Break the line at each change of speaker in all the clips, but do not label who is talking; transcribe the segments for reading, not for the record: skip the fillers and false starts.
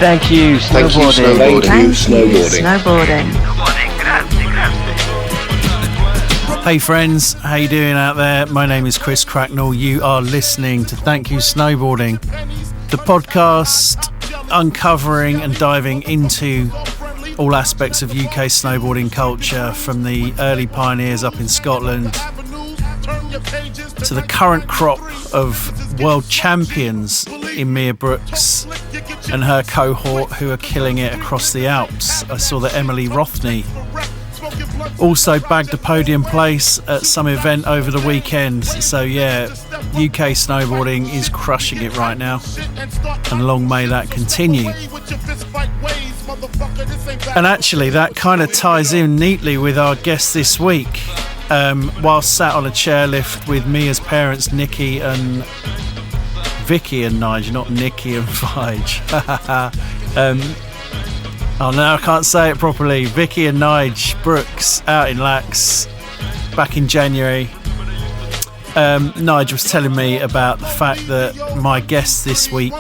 Thank you, snowboarding.
Thank you, snowboarding.
Hey friends, how you doing out there? My name is Chris Cracknell. You are listening to Thank You Snowboarding, the podcast uncovering and diving into all aspects of UK snowboarding culture, from the early pioneers up in Scotland to the current crop of world champions in Mia Brooks and her cohort who are killing it across the Alps. I saw that Emily Rothney also bagged a podium place at some event over the weekend. So yeah, UK snowboarding is crushing it right now, and long may that continue. And actually that kind of ties in neatly with our guest this week. Whilst sat on a chairlift with Mia's parents, Nikki and Vicky and Nige, not Nikki and Vige. Oh no, I can't say it properly. Vicky and Nige Brooks out in Lax back in January. Nige was telling me about the fact that my guest this week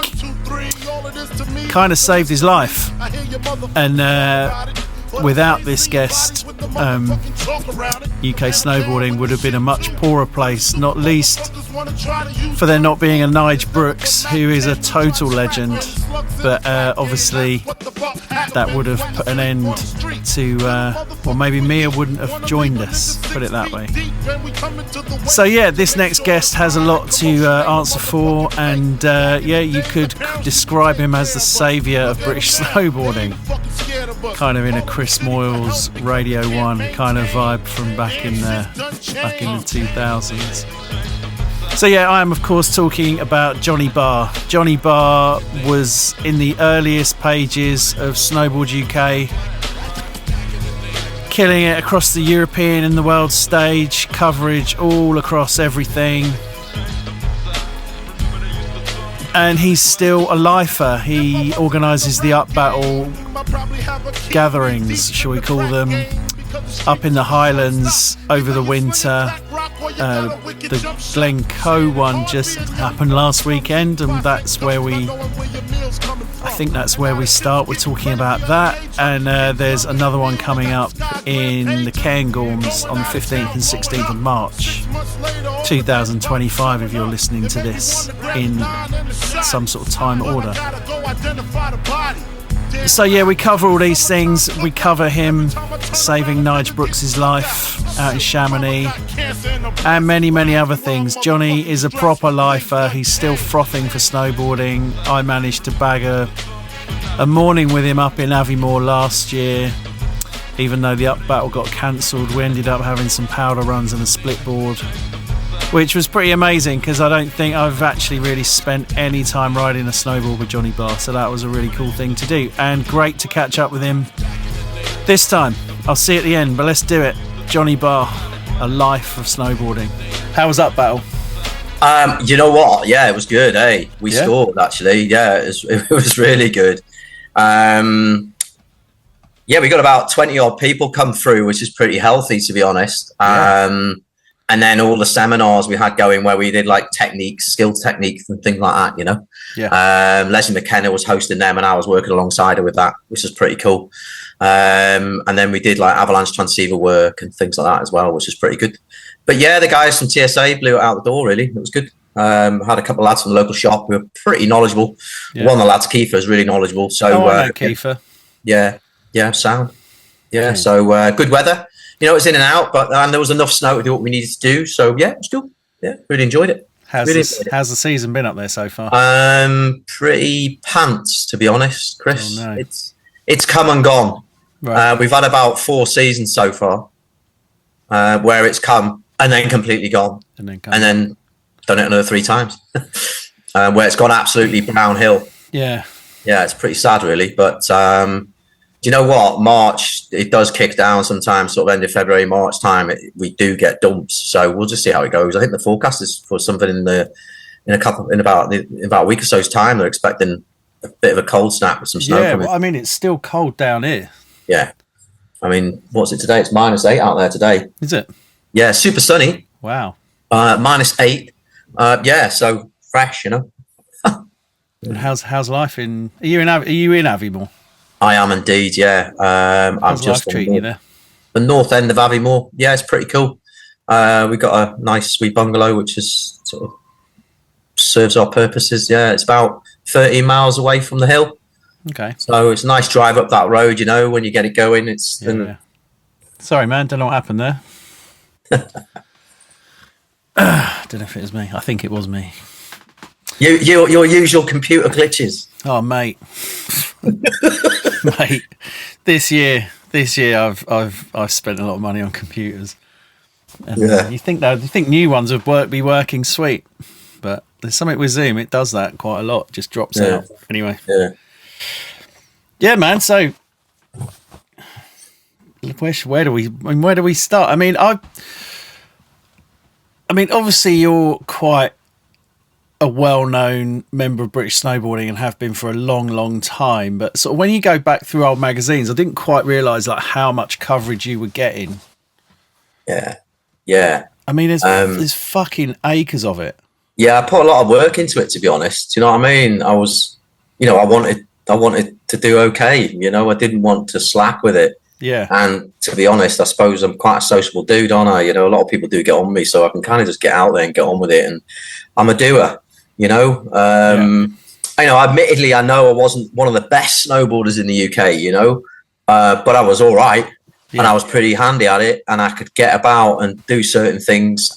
kind of saved his life, and without this guest, UK snowboarding would have been a much poorer place, not least for there not being a Nige Brooks, who is a total legend. But obviously that would have put an end to, or maybe Mia wouldn't have joined us, put it that way. So yeah, this next guest has a lot to answer for, and yeah, you could describe him as the saviour of British snowboarding, kind of in a Chris Moyles Radio 1 kind of vibe from back in the 2000s. So yeah, I am of course talking about Jonny Barr. Jonny Barr was in the earliest pages of Snowboard UK, killing it across the European and the world stage, coverage all across everything. And he's still a lifer. He organises the Upbattle gatherings, shall we call them, up in the Highlands over the winter. The Glencoe one just happened last weekend, and that's where I think that's where we start. We're talking about that, and there's another one coming up in the Cairngorms on the 15th and 16th of March 2025, if you're listening to this in some sort of time order. So yeah, we cover all these things. We cover him saving Nige Brooks' life out in Chamonix, and many, many other things. Jonny is a proper lifer. He's still frothing for snowboarding. I managed to bag a morning with him up in Aviemore last year. Even though the Upbattle got cancelled, we ended up having some powder runs and a split board, which was pretty amazing, because I don't think I've actually really spent any time riding a snowboard with Jonny Barr, so that was a really cool thing to do, and great to catch up with him this time. I'll see you at the end, but let's do it. Jonny Barr, a life of snowboarding. How was Upbattle?
You know what? Yeah, it was good. Hey, we scored actually. Yeah, it was really good. Yeah, we got about 20 odd people come through, which is pretty healthy, to be honest. And then all the seminars we had going where we did like skill techniques and things like that, you know. Yeah. Leslie McKenna was hosting them, and I was working alongside her with that, which was pretty cool. And then we did like Avalanche transceiver work and things like that as well, which is pretty good. But yeah, the guys from TSA blew it out the door, really. It was good. Had a couple of lads from the local shop who were pretty knowledgeable. Yeah. One of the lads, Kiefer, is really knowledgeable. So
I know Kiefer.
Yeah, sound. Yeah, okay. So good weather. You know, it was in and out, but there was enough snow to do what we needed to do. So yeah, it was cool. Yeah, really enjoyed it.
How's the season been up there so far?
Pretty pants, to be honest, Chris.
Oh, no.
It's come and gone. Right. We've had about 4 seasons so far, where it's come and then completely gone, and then done it another 3 times, where it's gone absolutely downhill. Yeah, it's pretty sad, really. But do you know what? What it does kick down sometimes, sort of end of February, March time, we do get dumps. So we'll just see how it goes. I think the forecast is for something in about a week or so's time. They're expecting a bit of a cold snap with some snow coming.
Well, I mean, it's still cold down here.
Yeah. I mean, what's it today? It's -8 out there today.
Is it?
Yeah, super sunny.
Wow.
-8. Yeah, so fresh, you know.
And how's life in? Are you in Aviemore?
I am indeed. Yeah. I'm just
treating you there.
The north end of Aviemore. Yeah, it's pretty cool. We got a nice sweet bungalow, which is sort of serves our purposes. Yeah, it's about 13 miles away from the hill.
Okay.
So it's a nice drive up that road. When you get it going, it's.
Yeah. Sorry, man. Don't know what happened there. Don't know if it was me. I think it was me.
Your usual computer glitches.
Oh, mate. Mate, this year I've spent a lot of money on computers. And you think new ones would be working sweet, but there's something with Zoom. It does that quite a lot. Just drops out. Anyway. Yeah, man. So where do we start? I mean, obviously you're quite a well-known member of British snowboarding and have been for a long, long time. But sort of when you go back through old magazines, I didn't quite realise like how much coverage you were getting. Yeah. I mean, there's fucking acres of it. Yeah, I put a lot of work into it, to be honest. Do you know what I mean? I was, I wanted to do okay. I didn't want to slack with it. Yeah. And to be honest, I suppose I'm quite a sociable dude, aren't I? A lot of people do get on me, so I can kind of just get out there and get on with it. And I'm a doer. Admittedly, I know I wasn't one of the best snowboarders in the UK, but I was all right. And I was pretty handy at it, and I could get about and do certain things,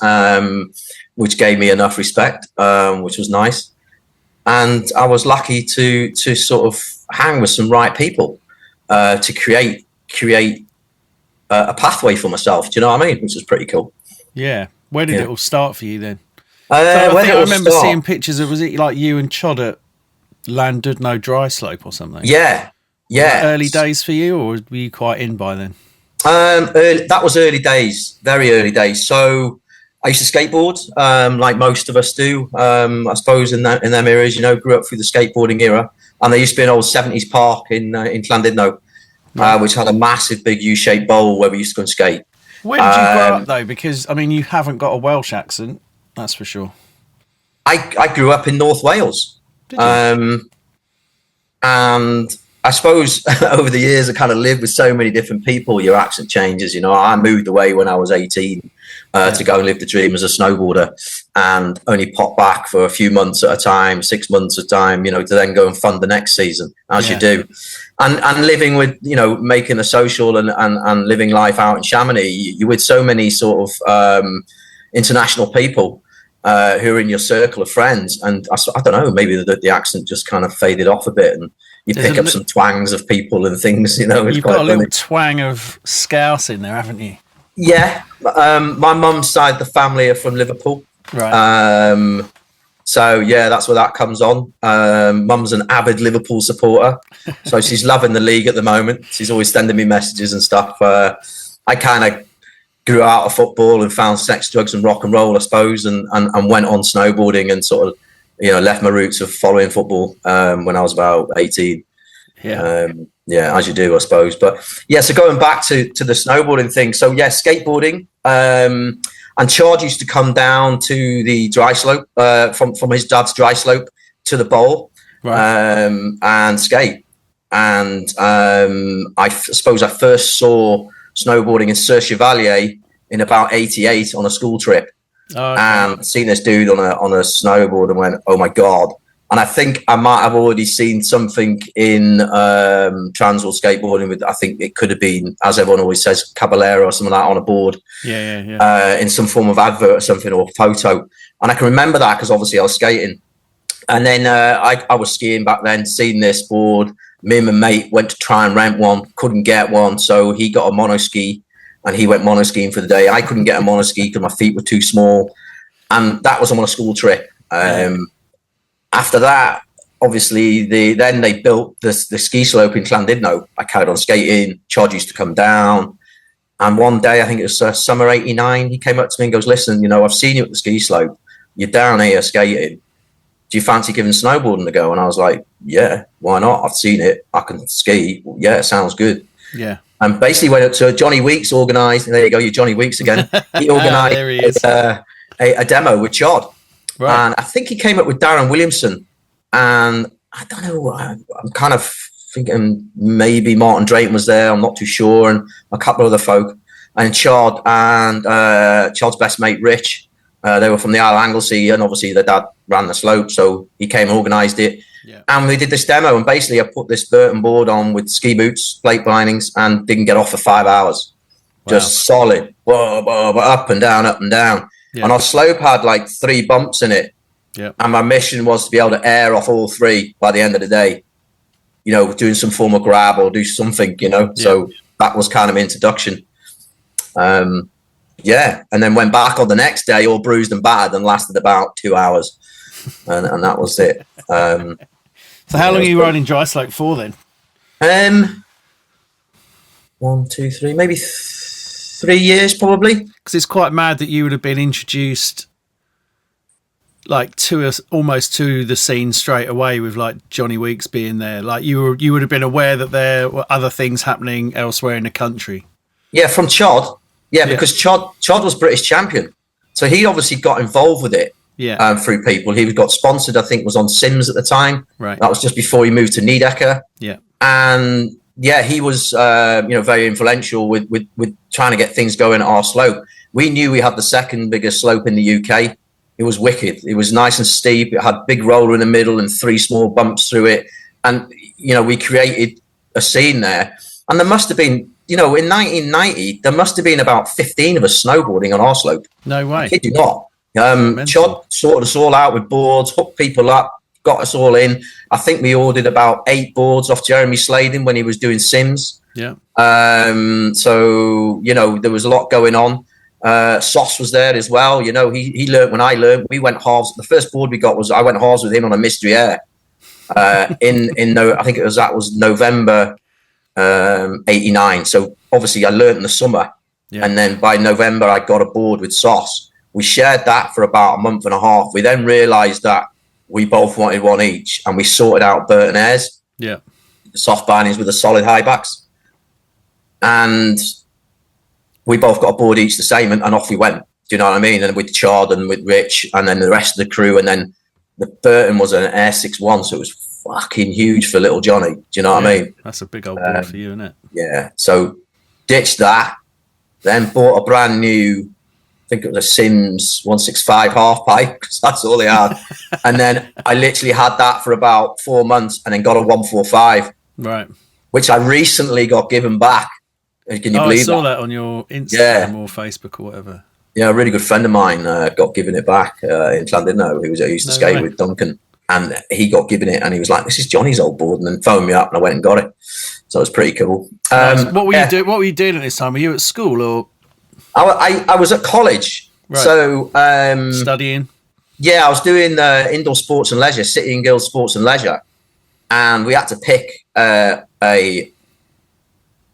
which gave me enough respect, which was nice. And I was lucky to sort of hang with some right people to create a pathway for myself. Do you know what I mean? Which was pretty cool. Yeah. Where did it all start for you then? I remember seeing pictures of, was it like you and Chod at Llandudno dryslope or something? Yeah. Early days for you, or were you quite in by then? That was early days, very early days. So I used to skateboard, like most of us do. I suppose in them eras, grew up through the skateboarding era. And there used to be an old 70s park in Llandudno, which had a massive big U-shaped bowl where we used to go and skate. Where did you grow up though? Because you haven't got a Welsh accent, that's for sure. I grew up in North Wales. Did you? And I suppose over the years I kind of lived with so many different people, your accent changes. I moved away when I was 18 to go and live the dream as a snowboarder, and only popped back for a few months at a time, 6 months at a time, to then go and fund the next season, as you do. And living with, making a social and living life out in Chamonix, you're with so many sort of international people who are in your circle of friends. And I don't know, maybe the accent just kind of faded off a bit, and you pick up some twangs of people and things, You've got a little twang of Scouse in there, haven't you? Yeah. My mum's side, the family are from Liverpool. Right. So, yeah, that's where that comes on. Mum's an avid Liverpool supporter. So she's loving the league at the moment. She's always sending me messages and stuff. I kind of grew out of football and found sex, drugs and rock and roll, I suppose, and went on snowboarding and sort of, left my roots of following football when I was about 18. Yeah, as you do, I suppose. But yeah, so going back to the snowboarding thing. So yeah, skateboarding. And Charge used to come down to the dry slope from his dad's dry slope to the bowl, and skate. And I suppose I first saw snowboarding in Sur Chevalier in about '88 on a school trip. And seen this dude on a snowboard and went, oh my God. And I think I might have already seen something in Transworld skateboarding with, I think it could have been, as everyone always says, Caballero or something like that on a board. Yeah. In some form of advert or something, or photo. And I can remember that because obviously I was skating. And then I was skiing back then, seen this board. Me and my mate went to try and rent one, couldn't get one. So he got a monoski and he went monoskiing for the day. I couldn't get a monoski because my feet were too small. And that was on a school trip. After that, obviously, then they built the ski slope in Llandudno. I carried on skating. Chod used to come down. And one day, I think it was summer '89, he came up to me and goes, listen, I've seen you at the ski slope. You're down here skating. Do you fancy giving snowboarding a go? And I was like, yeah, why not? I've seen it. I can ski. Yeah, it sounds good. Yeah. And basically went up to Johnny Weeks organised. There you go, you're Johnny Weeks again. He organised a demo with Chod. Right. And I think he came up with Darren Williamson. And
I don't know. I'm kind of thinking maybe Martin Drayton was there. I'm not too sure, and a couple of other folk, and Chod and Chod's best mate Rich. They were from the Isle of Anglesey, and obviously their dad ran the slope, so he came and organised it.
Yeah. And
we did this demo, and basically I put this Burton board on with ski boots, plate bindings, and didn't get off for 5 hours. Wow. Just solid, up and down, up and down. Yeah. And our slope had like 3 bumps in it. Yeah. And my mission was to be able to air off all 3 by the end of the day. You know, doing some form of grab or do something, you know. Yeah. So that was kind of introduction. Yeah, and then went back on the next day, all bruised and battered, and lasted about 2 hours, and that was it.
So how long are you riding dry slope for then?
1, 2, 3, maybe 3 years probably.
Because it's quite mad that you would have been introduced like to us almost to the scene straight away with like Johnny Weeks being there. Like you would have been aware that there were other things happening elsewhere in the country. Yeah,
from Chod. Yeah, because Chod was British champion, so he obviously got involved with it. Yeah, through people. He got sponsored. I think was on Sims at the time.
Right.
That was just before he moved to Niedecker.
Yeah,
and yeah, he was very influential with trying to get things going at our slope. We knew we had the second biggest slope in the UK. It was wicked. It was nice and steep. It had big roller in the middle and 3 small bumps through it. And we created a scene there. And there must have been. In 1990, there must have been about 15 of us snowboarding on our slope.
No way.
I kid you not. Chod sorted us all out with boards, hooked people up, got us all in. I think we ordered about 8 boards off Jeremy Sladin when he was doing Sims.
Yeah.
So, there was a lot going on. Sauce was there as well. He learned when I learned. We went halves. The first board we got was I went halves with him on a mystery air. I think that was November 89. So obviously I learned in the summer, and then by November I got a board with Sauce. We shared that for about a month and a half. We then realized that we both wanted one each, and we sorted out Burton airs,
the
soft bindings with the solid high backs, and we both got a board each the same, and off we went. Do you know what I mean? And with Chard and with Rich and then the rest of the crew, and then the Burton was an Air 6-1, so it was fucking huge for little Johnny. Do you know what I mean?
That's a big old board for you, isn't it?
Yeah. So ditched that, then bought a brand new, I think it was a Sims 165 half pipe, because that's all they had. And then I literally had that for about 4 months, and then got a 145.
Right.
Which I recently got given back. Can you believe
I saw that on your Instagram or Facebook or whatever.
Yeah, a really good friend of mine got given it back in Llandudno, who used to skate with Duncan. And he got given it, and he was like, "This is Johnny's old board," and then phoned me up, and I went and got it. So it was pretty cool.
What were you doing? What were you doing at this time? Were you at school or?
I was at college, right. So
studying.
Yeah, I was doing indoor sports and leisure, City and Guilds sports and leisure, and we had to pick a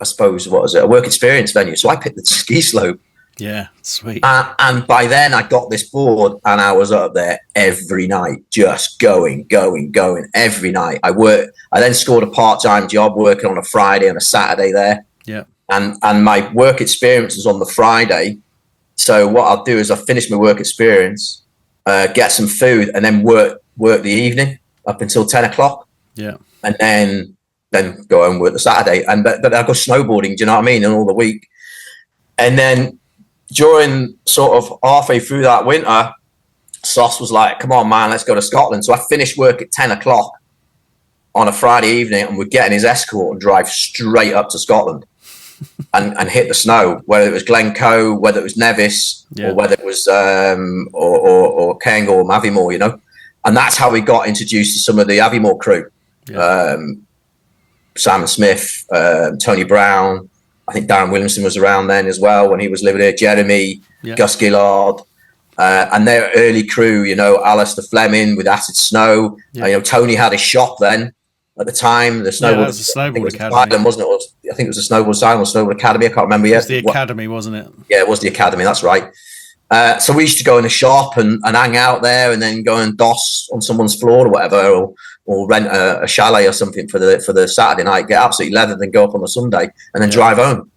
work experience venue. So I picked the ski slope.
Yeah, sweet.
And by then I got this board, and I was up there every night, just going every night. I then scored a part-time job working on a Friday and a Saturday there.
Yeah.
And my work experience was on the Friday. So what I'll do is I'll finish my work experience, get some food, and then work the evening up until 10 o'clock.
Yeah.
And then go home and work the Saturday. But I go snowboarding, do you know what I mean? And all the week. And then during sort of halfway through that winter, Sauce was like, "Come on, man, let's go to Scotland." So I finished work at 10 o'clock on a Friday evening, and we'd get in his escort and drive straight up to Scotland and hit the snow, whether it was Glencoe, whether it was Nevis, or whether it was or Cairngorm, Aviemore, And that's how we got introduced to some of the Aviemore crew. Yeah. Simon Smith, Tony Brown, I think Darren Williamson was around then as well when he was living here. Jeremy, Gus Gillard, and their early crew. Alistair Fleming with Acid Snow. Yeah. Tony had a shop then at the time. The Snowboard,
was the Snowboard Academy,
Island, wasn't it? I think it was the Snowboard Island or Snowboard Academy. I can't remember yet.
It was the Academy, wasn't it?
Yeah, it was the Academy. That's right. So we used to go in the shop and hang out there, and then go and doss on someone's floor or whatever, or rent a chalet or something for the Saturday night, get absolutely leathered, and go up on the Sunday, and then drive home.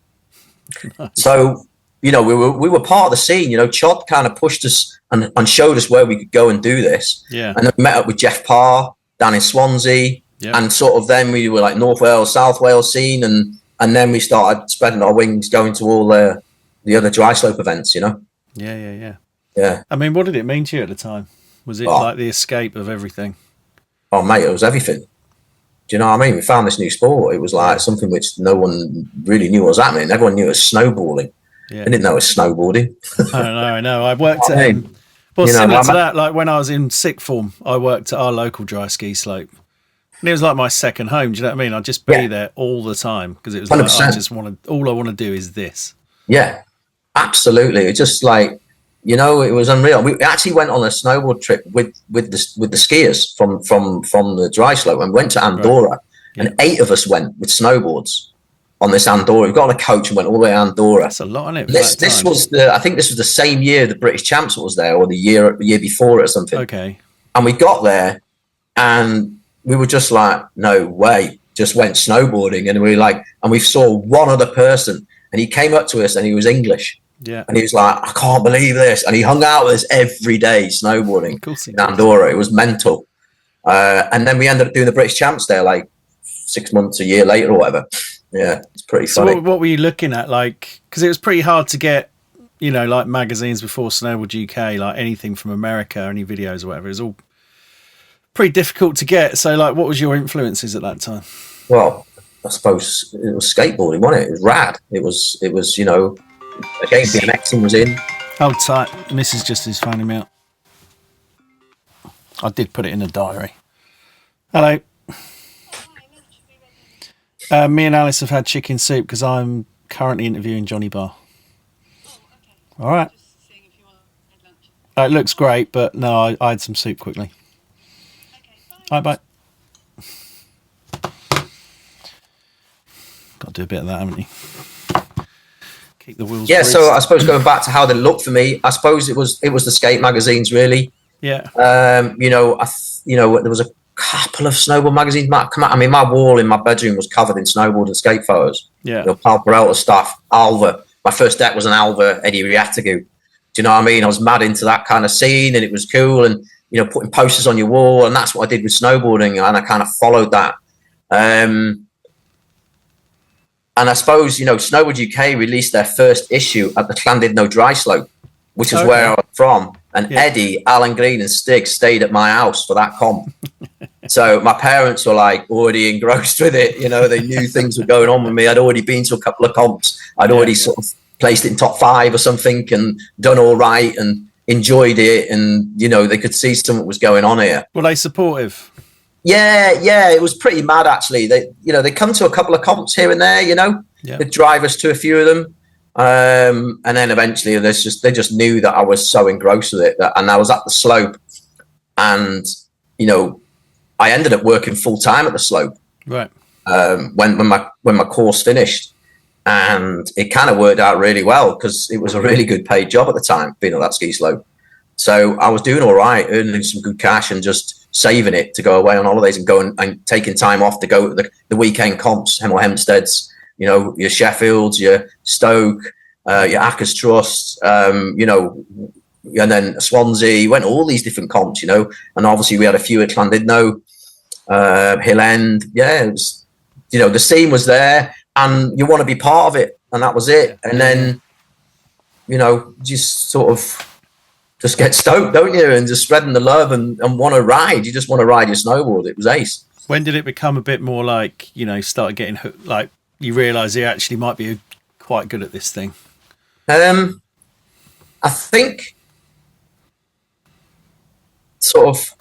Nice. So we were part of the scene. Chod kind of pushed us and showed us where we could go and do this.
Yeah.
And then we met up with Jeff Parr, down in Swansea,
Yeah.
and sort of then we were like North Wales, South Wales scene, and then we started spreading our wings, going to all the other dry slope events, you know.
Yeah. I mean, what did it mean to you at the time? Was it like the escape of everything?
Oh, mate, it was everything. Do you know what I mean? We found this new sport. It was like something which no one really knew what was happening. Everyone knew it was snowboarding.
Yeah.
They didn't know it was snowboarding.
I know. I worked at well, similar to that, like when I was in sixth form, I worked at our local dry ski slope. And it was like my second home. Do you know what I mean? I'd just be there all the time because it was
100%.
like, all I want to do is this.
Yeah, absolutely. It's just like, you know, it was unreal. We actually went on a snowboard trip with the skiers from the dry slope and went to Andorra, and 8 of us went with snowboards on this Andorra. We got on a coach and went all the way to Andorra.
That's a lot, isn't it?
This was I think this was the same year the British Champs was there, or the year before it or something.
Okay.
And we got there, and we were just like, no way. Just went snowboarding, and we saw one other person, and he came up to us, and he was English.
Yeah.
And he was like, I can't believe this. And he hung out with us every day snowboarding in Andorra. It was mental. And then we ended up doing the British Champs there like 6 months, a year later or whatever. Yeah, it's pretty funny.
So what were you looking at? Like, because it was pretty hard to get, you know, like magazines before Snowboard UK, like anything from America, any videos or whatever. It was all pretty difficult to get. So, like, what was your influences at that time?
Well, I suppose it was skateboarding, wasn't it? It was rad. It was, you know, again, BMXing was in.
Hold tight. Mrs. just is phoning me out. I did put it in a diary. Hello. Me and Alice have had chicken soup because I'm currently interviewing Jonny Barr. All right. It looks great, but no, I had some soup quickly. All right, bye. Got to do a bit of that, haven't you? Keep the wheels.
Yeah,
greased.
so I suppose going back to how they looked for me, I suppose it was the skate magazines really.
Yeah.
You know, there was a couple of snowboard magazines might come out. I mean, my wall in my bedroom was covered in snowboard and skate photos.
Yeah.
You know, Pal Peralta stuff, Alva. My first deck was an Alva Eddie Riatagu. Do you know what I mean? I was mad into that kind of scene, and it was cool. And you know, putting posters on your wall, and that's what I did with snowboarding, and I kind of followed that. And I suppose, you know, Snowboard UK released their first issue at the Llandudno dry slope, which is where I was from. And Eddie, Alan Green, and Stig stayed at my house for that comp. So my parents were like already engrossed with it. You know, they knew things were going on with me. I'd already been to a couple of comps. I'd already sort of placed it in top 5 or something and done all right and enjoyed it. And, you know, they could see something was going on here.
Were they supportive?
Yeah, it was pretty mad actually. They come to a couple of comps here and there, you know.
Yeah.
They'd drive us to a few of them. And then eventually they just knew that I was so engrossed with it and I was at the slope, and you know, I ended up working full time at the slope.
Right.
When my course finished, and it kind of worked out really well because it was a really good paid job at the time being at that ski slope. So I was doing all right, earning some good cash and just saving it to go away on holidays and going and taking time off to go to the weekend comps, Hemel Hempsteads, you know, your Sheffields, your Stoke, your Ackers Trust, you know, and then Swansea, went all these different comps, you know, and obviously we had a few at Llandudno, Hill End. Yeah, it was, you know, the scene was there and you want to be part of it, and that was it. And then, you know, just sort of just get stoked, don't you? And just spreading the love and want to ride. You just want to ride your snowboard. It was ace.
When did it become a bit more like, you know, started getting hooked, like you realise you actually might be quite good at this thing?
I think sort of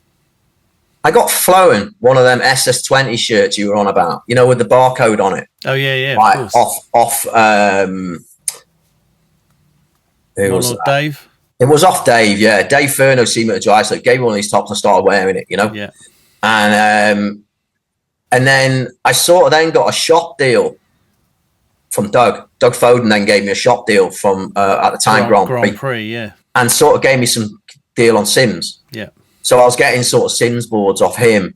I got flown one of them SS20 shirts you were on about, you know, with the barcode on it.
Oh yeah,
right,
of course.
Off who was that?
Dave?
It was off Dave, yeah. Dave Furno seen me at dry, so gave me one of these tops and started wearing it, you know.
Yeah.
And then I sort of then got a shop deal from Doug Foden. Then gave me a shop deal from at the time Grand Prix,
yeah,
and sort of gave me some deal on Sims.
Yeah.
So I was getting sort of Sims boards off him,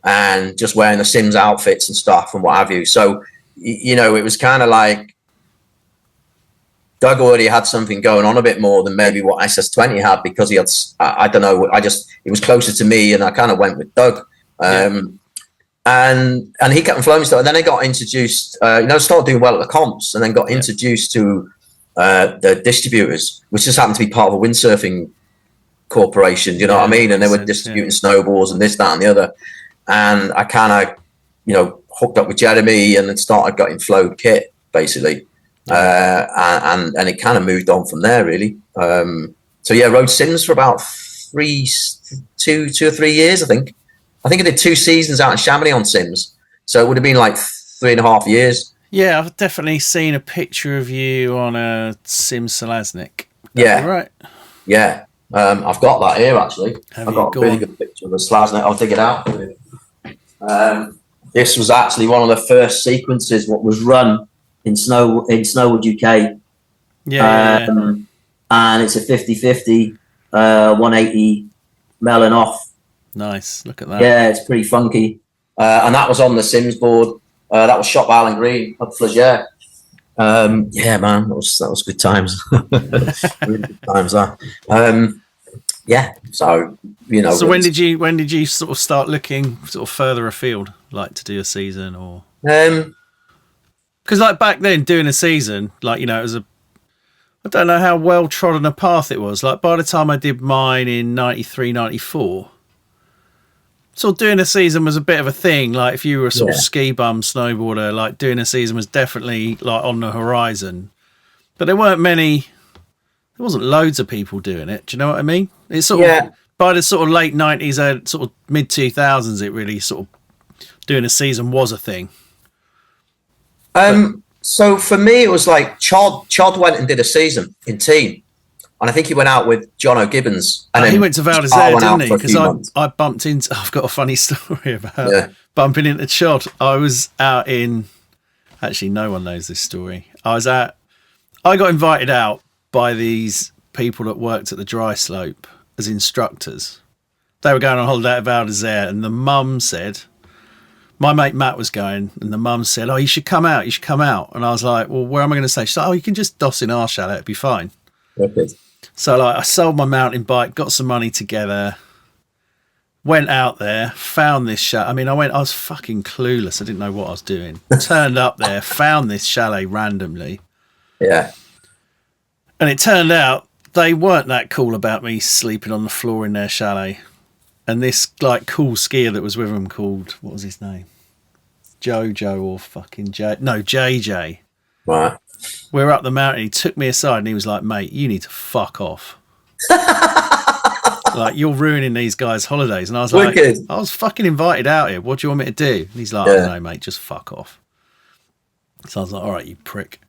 and just wearing the Sims outfits and stuff and what have you. So you know, it was kind of like Doug already had something going on a bit more than maybe what SS20 had, because he had, I don't know, it was closer to me, and I kind of went with Doug And he kept on flowing stuff. And then I got introduced, started doing well at the comps, and then got introduced to the distributors, which just happened to be part of a windsurfing corporation. You know what I mean? And they were distributing snowboards and this, that, and the other. And I kind of, hooked up with Jeremy and then started getting flowed kit basically. And it kind of moved on from there really. Rode Sims for about 2 or 3 years, I think. I did 2 seasons out in Chamonix on Sims. So it would have been like 3.5 years.
Yeah, I've definitely seen a picture of you on a Sim Selaznik.
Yeah.
Right.
Yeah. I've got that here actually. I've got a really good picture of a Selaznik. I'll dig it out for you. This was actually one of the first sequences what was run in Snowwood, UK. And it's a 50-50, 180 melon off.
Nice, look at that.
Yeah, it's pretty funky. And that was on the Sims board. That was shot by Alan Green up Flagere. Yeah, man, that was good times. Really good times, that. So
So when did you sort of start looking sort of further afield, like to do a season or? Because like back then, doing a season, like it was I don't know how well trodden a path it was. Like by the time I did mine in 93, 94, sort of doing a season was a bit of a thing. Like if you were a sort of ski bum snowboarder, like doing a season was definitely like on the horizon. But there wasn't loads of people doing it. Do you know what I mean? It's sort of by the sort of late 90s, sort of mid 2000s, it really sort of doing a season was a thing.
So for me, it was like Chod went and did a season in team. And I think he went out with John O'Gibbons. And
he went to Val d'Isère, didn't he? Because I bumped into... I've got a funny story about bumping into Chod. I was out in... Actually, no one knows this story. I got invited out by these people that worked at the dryslope as instructors. They were going on holiday at Val d'Isère, and the mum said... My mate Matt was going, and the mum said, "Oh, you should come out. You should come out." And I was like, "Well, where am I going to stay?" She said, "Oh, you can just doss in our chalet. It'd be fine."
Okay.
So, I sold my mountain bike, got some money together, went out there, found this chalet. I mean, I was fucking clueless. I didn't know what I was doing. Turned up there, found this chalet randomly.
Yeah.
And it turned out they weren't that cool about me sleeping on the floor in their chalet. And this cool skier that was with him called, what was his name? Jojo or fucking JJ.
Right.
We were up the mountain. He took me aside and he was like, "Mate, you need to fuck off. Like, you're ruining these guys' holidays." And I was like, "I was fucking invited out here. What do you want me to do?" And he's like, "I don't know, mate, just fuck off." So I was like, "All right, you prick."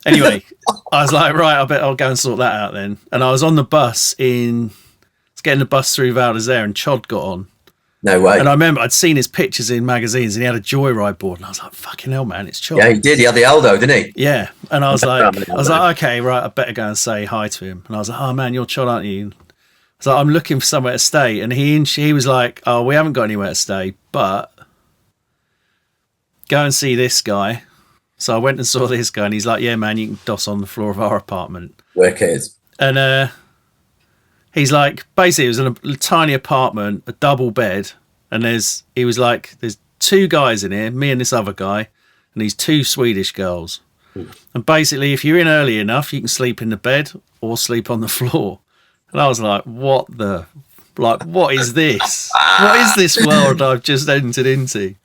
Anyway, I was like, "Right, I bet I'll go and sort that out then." And I was on the bus getting the bus through Val d'Isère, and Chod got on.
No way.
And I remember I'd seen his pictures in magazines, and he had a joyride board, and I was like, "Fucking hell, man, it's Chod."
Yeah, he did. He had the Eldo, didn't he?
Yeah. And I was like, "Okay, right, I better go and say hi to him." And I was like, "Oh man, you're Chod, aren't you?" I was like, "I'm looking for somewhere to stay," and he was like, "Oh, we haven't got anywhere to stay, but go and see this guy." So I went and saw this guy, and he's like, "Yeah, man, you can doss on the floor of our apartment."
Wicked.
And he's like, basically, it was in a tiny apartment, a double bed, and there's 2 guys in here, me and this other guy, and these 2 Swedish girls. And basically, if you're in early enough, you can sleep in the bed or sleep on the floor. And I was like, what is this? What is this world I've just entered into?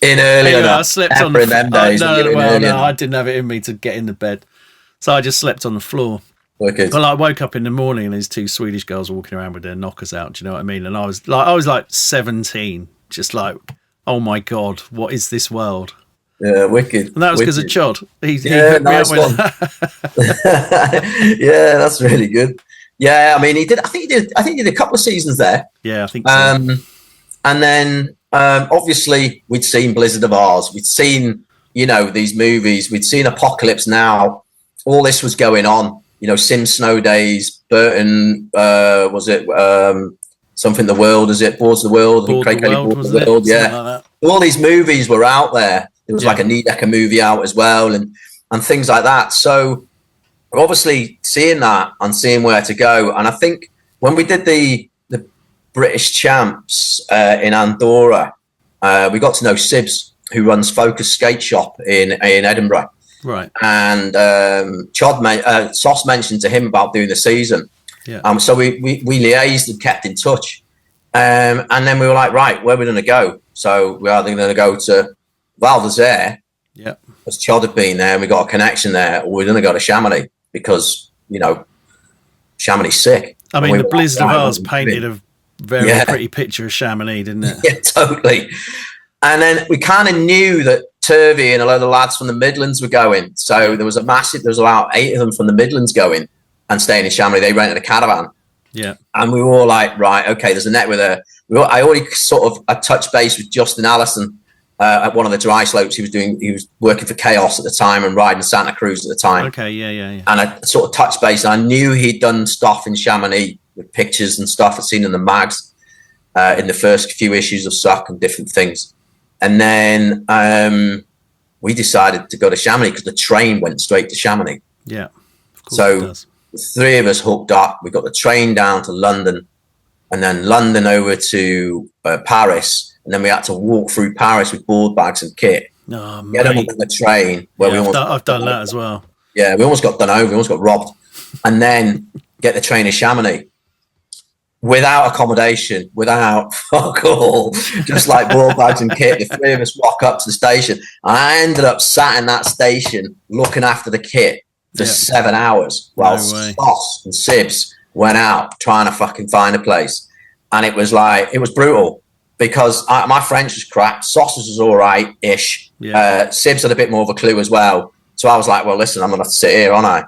In early enough.
I slept on the floor. No, I didn't have it in me to get in the bed. So I just slept on the floor.
Wicked.
But I woke up in the morning and these 2 Swedish girls walking around with their knockers out. Do you know what I mean? And I was like 17, just like, oh my God, what is this world?
Yeah, wicked.
And that was because of Chod. He
nice one. Yeah, that's really good. Yeah, I mean, he did. I think he did a couple of seasons there.
Yeah, I think so.
And then obviously we'd seen Blizzard of Oz. We'd seen these movies. We'd seen Apocalypse Now. All this was going on. Sim Snow Days, Burton, was it something the world, is it? Boards the World, Craig Kelly Boards the World, yeah. Like all these movies were out there. There was like a Niedecker movie out as well and things like that. So obviously seeing that and seeing where to go. And I think when we did the British Champs in Andorra, we got to know Sibs, who runs Focus Skate Shop in Edinburgh.
Right.
And Sauce mentioned to him about doing the season.
Yeah.
So we liaised and kept in touch. And then we were like, right, where are we going to go? So we're either going to go to Val d'Isère, because Chod had been there and we got a connection there, or we're going to go to Chamonix because, Chamonix is sick.
I mean, the Blizzard of Ours painted a very pretty picture of Chamonix, didn't it?
Yeah, totally. And then we kind of knew that Turvey and a load of lads from the Midlands were there was about 8 of them from the Midlands going and staying in Chamonix. They rented a caravan.
Yeah.
And we were all like, right, okay, there's a net with her. I already sort of touched base with Justin Allison at one of the dry slopes. He was working for Chaos at the time and riding Santa Cruz at the time.
Okay, yeah.
And I sort of touched base, and I knew he'd done stuff in Chamonix with pictures and stuff I'd seen in the mags in the first few issues of Suck and different things. And then we decided to go to Chamonix because the train went straight to Chamonix.
Yeah, of course
so
it does.
The 3 of us hooked up. We got the train down to London, and then London over to Paris, and then we had to walk through Paris with board bags and kit.
Oh,
Get them on the train.
I've done that as well.
Yeah, we almost got done over. We almost got robbed, and then get the train to Chamonix. Without accommodation, without fuck all, just like board bags and kit, the 3 of us walk up to the station. And I ended up sat in that station looking after the kit for 7 hours while Sauce and Sibs went out trying to fucking find a place. And it was brutal because my French was crap. Sauce was all right-ish.
Yeah.
Sibs had a bit more of a clue as well. So I was like, well, listen, I'm going to have to sit here, aren't I?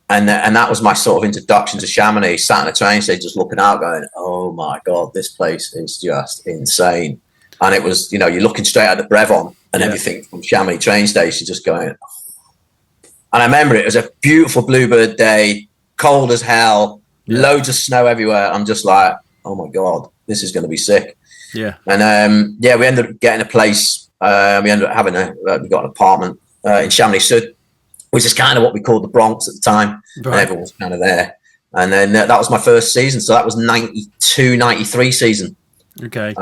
And that was my sort of introduction to Chamonix. Sat in a train station, just looking out, going, "Oh my god, this place is just insane." And it was, you're looking straight at the Brevon and everything from Chamonix train station, just going. Oh. And I remember it was a beautiful bluebird day, cold as hell, loads of snow everywhere. I'm just like, "Oh my god, this is going to be sick."
Yeah.
And we ended up getting a place. We ended up having we got an apartment in Chamonix Sud, which is kind of what we called the Bronx at the time. Right. And everyone was kind of there. And then that was my first season. So that was 92, 93 season.
Okay.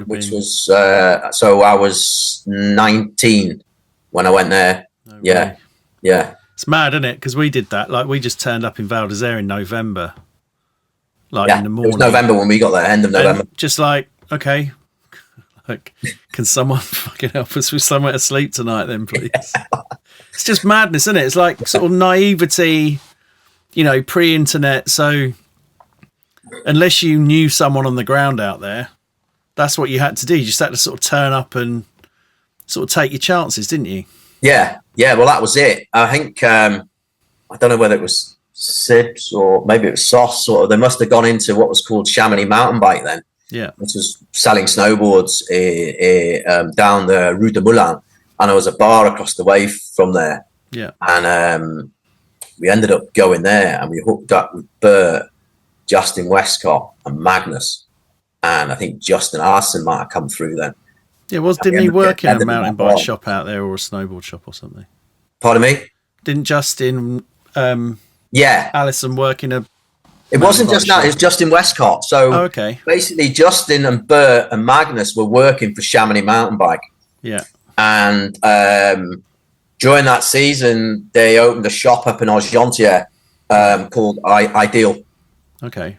Which was, so I was 19 when I went there. No way. Yeah.
It's mad, isn't it? Because we did that. Like, we just turned up in Val d'Isère in November. In the morning.
It was November when we got there, end of November.
And just like, okay. Like, can someone fucking help us with somewhere to sleep tonight then, please? Yeah. It's just madness, isn't it? It's like sort of naivety, pre-internet. So unless you knew someone on the ground out there, that's what you had to do. You just had to sort of turn up and sort of take your chances, didn't you?
Yeah. Well, that was it. I think, I don't know whether it was Sibs or maybe it was Sauce, or they must have gone into what was called Chamonix Mountain Bike then.
Yeah.
Which was selling snowboards down the Rue de Moulin. And there was a bar across the way from there.
Yeah.
And we ended up going there and we hooked up with Bert, Justin Westcott and Magnus. And I think Justin Arson might have come through then.
Yeah, didn't he work in a mountain bike shop out there or a snowboard shop or something?
Pardon me?
Didn't Justin Allison work in a...
It wasn't just that, it was Justin Westcott. So basically Justin and Bert and Magnus were working for Chamonix Mountain Bike.
Yeah.
And during that season, they opened a shop up in Argentière called Ideal.
Okay.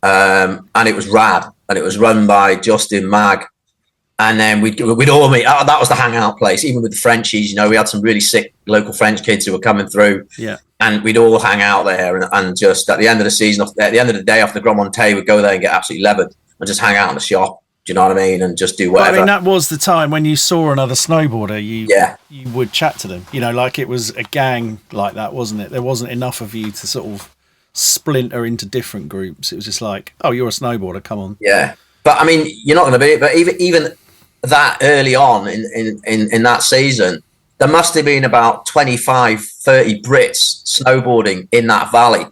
And it was rad. And it was run by Justin Mag. And then we'd all meet. That was the hangout place, even with the Frenchies. We had some really sick local French kids who were coming through.
Yeah.
And we'd all hang out there. And just at the end of the season, at the end of the day after the Grand Montée, we'd go there and get absolutely levered and just hang out in the shop. Do you know what I mean? And just do whatever.
Well, I mean, that was the time when you saw another snowboarder, you would chat to them. Like it was a gang like that, wasn't it? There wasn't enough of you to sort of splinter into different groups. It was just like, oh, you're a snowboarder, come on.
Yeah. But I mean, you're not going to be. But even that early on in that season, there must have been about 25, 30 Brits snowboarding in that valley.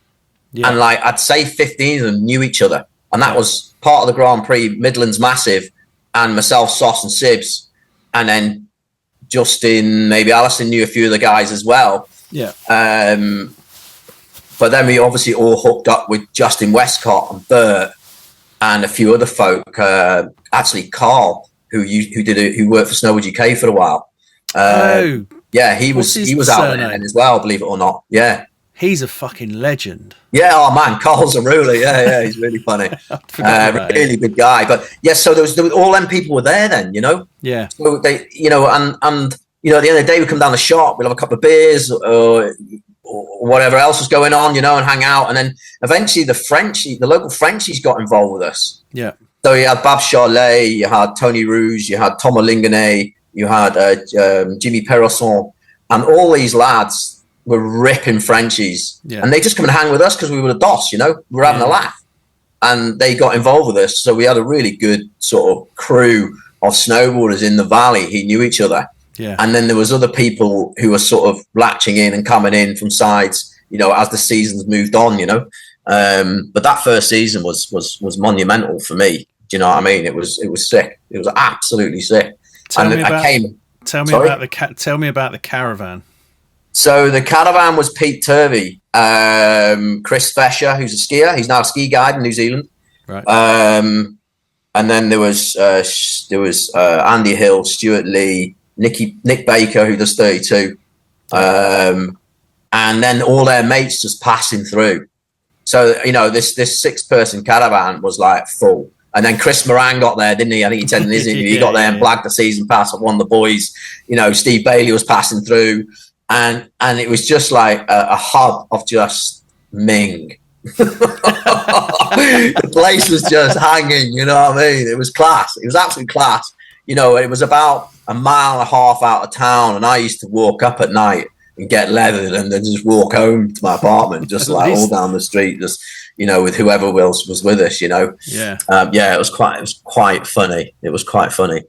Yeah. And like, I'd say 15 of them knew each other. And that was part of the Grand Prix, Midlands Massive, and myself, Sauce and Sibs. And then Justin, maybe Alison knew a few of the guys as well.
Yeah.
But then we obviously all hooked up with Justin Westcott and Bert and a few other folk. Actually, Carl who worked for Snowboard UK for a while. Yeah, he was out there then as well, believe it or not. Yeah.
He's a fucking legend.
Yeah, oh man, Carl's a ruler. Yeah, he's really funny. Really good guy. But yeah, so there was all them people were there then, you know?
Yeah.
So they, you know, and you know, at the end of the day, we come down the shop, we'll have a couple of beers or whatever else was going on, you know, and hang out. And then eventually the local Frenchies got involved with us.
Yeah.
So you had Bab Charlet, you had Tony Rouge, you had Thomas Lingonet, you had Jimmy Perrosson, and all these lads were ripping Frenchies, and they just come and hang with us because we were the DOS, you know, we were having a laugh, and they got involved with us. So we had a really good sort of crew of snowboarders in the valley who knew each other.
Yeah.
And then there was other people who were sort of latching in and coming in from sides, you know, as the seasons moved on, you know. But that first season was monumental for me. Do you know what I mean? It was sick. It was absolutely sick. Tell me about the caravan. So the caravan was Pete Turvey, Chris Fesher, who's a skier. He's now a ski guide in New Zealand.
Right.
And then there was Andy Hill, Stuart Lee, Nick Baker, who does 32, and then all their mates just passing through. So you know this 6-person caravan was like full. And then Chris Moran got there, didn't he? I think he said in his interview, he got there and blagged the season pass of one of the boys. You know, Steve Bailey was passing through. And it was just like a hub of just Ming. The place was just hanging, you know what I mean? It was class. It was absolute class. You know, it was about a mile and a half out of town, and I used to walk up at night and get leathered and then just walk home to my apartment, just like all down the street, just, you know, with whoever else was with us, you know.
Yeah.
It was quite funny. It was quite funny.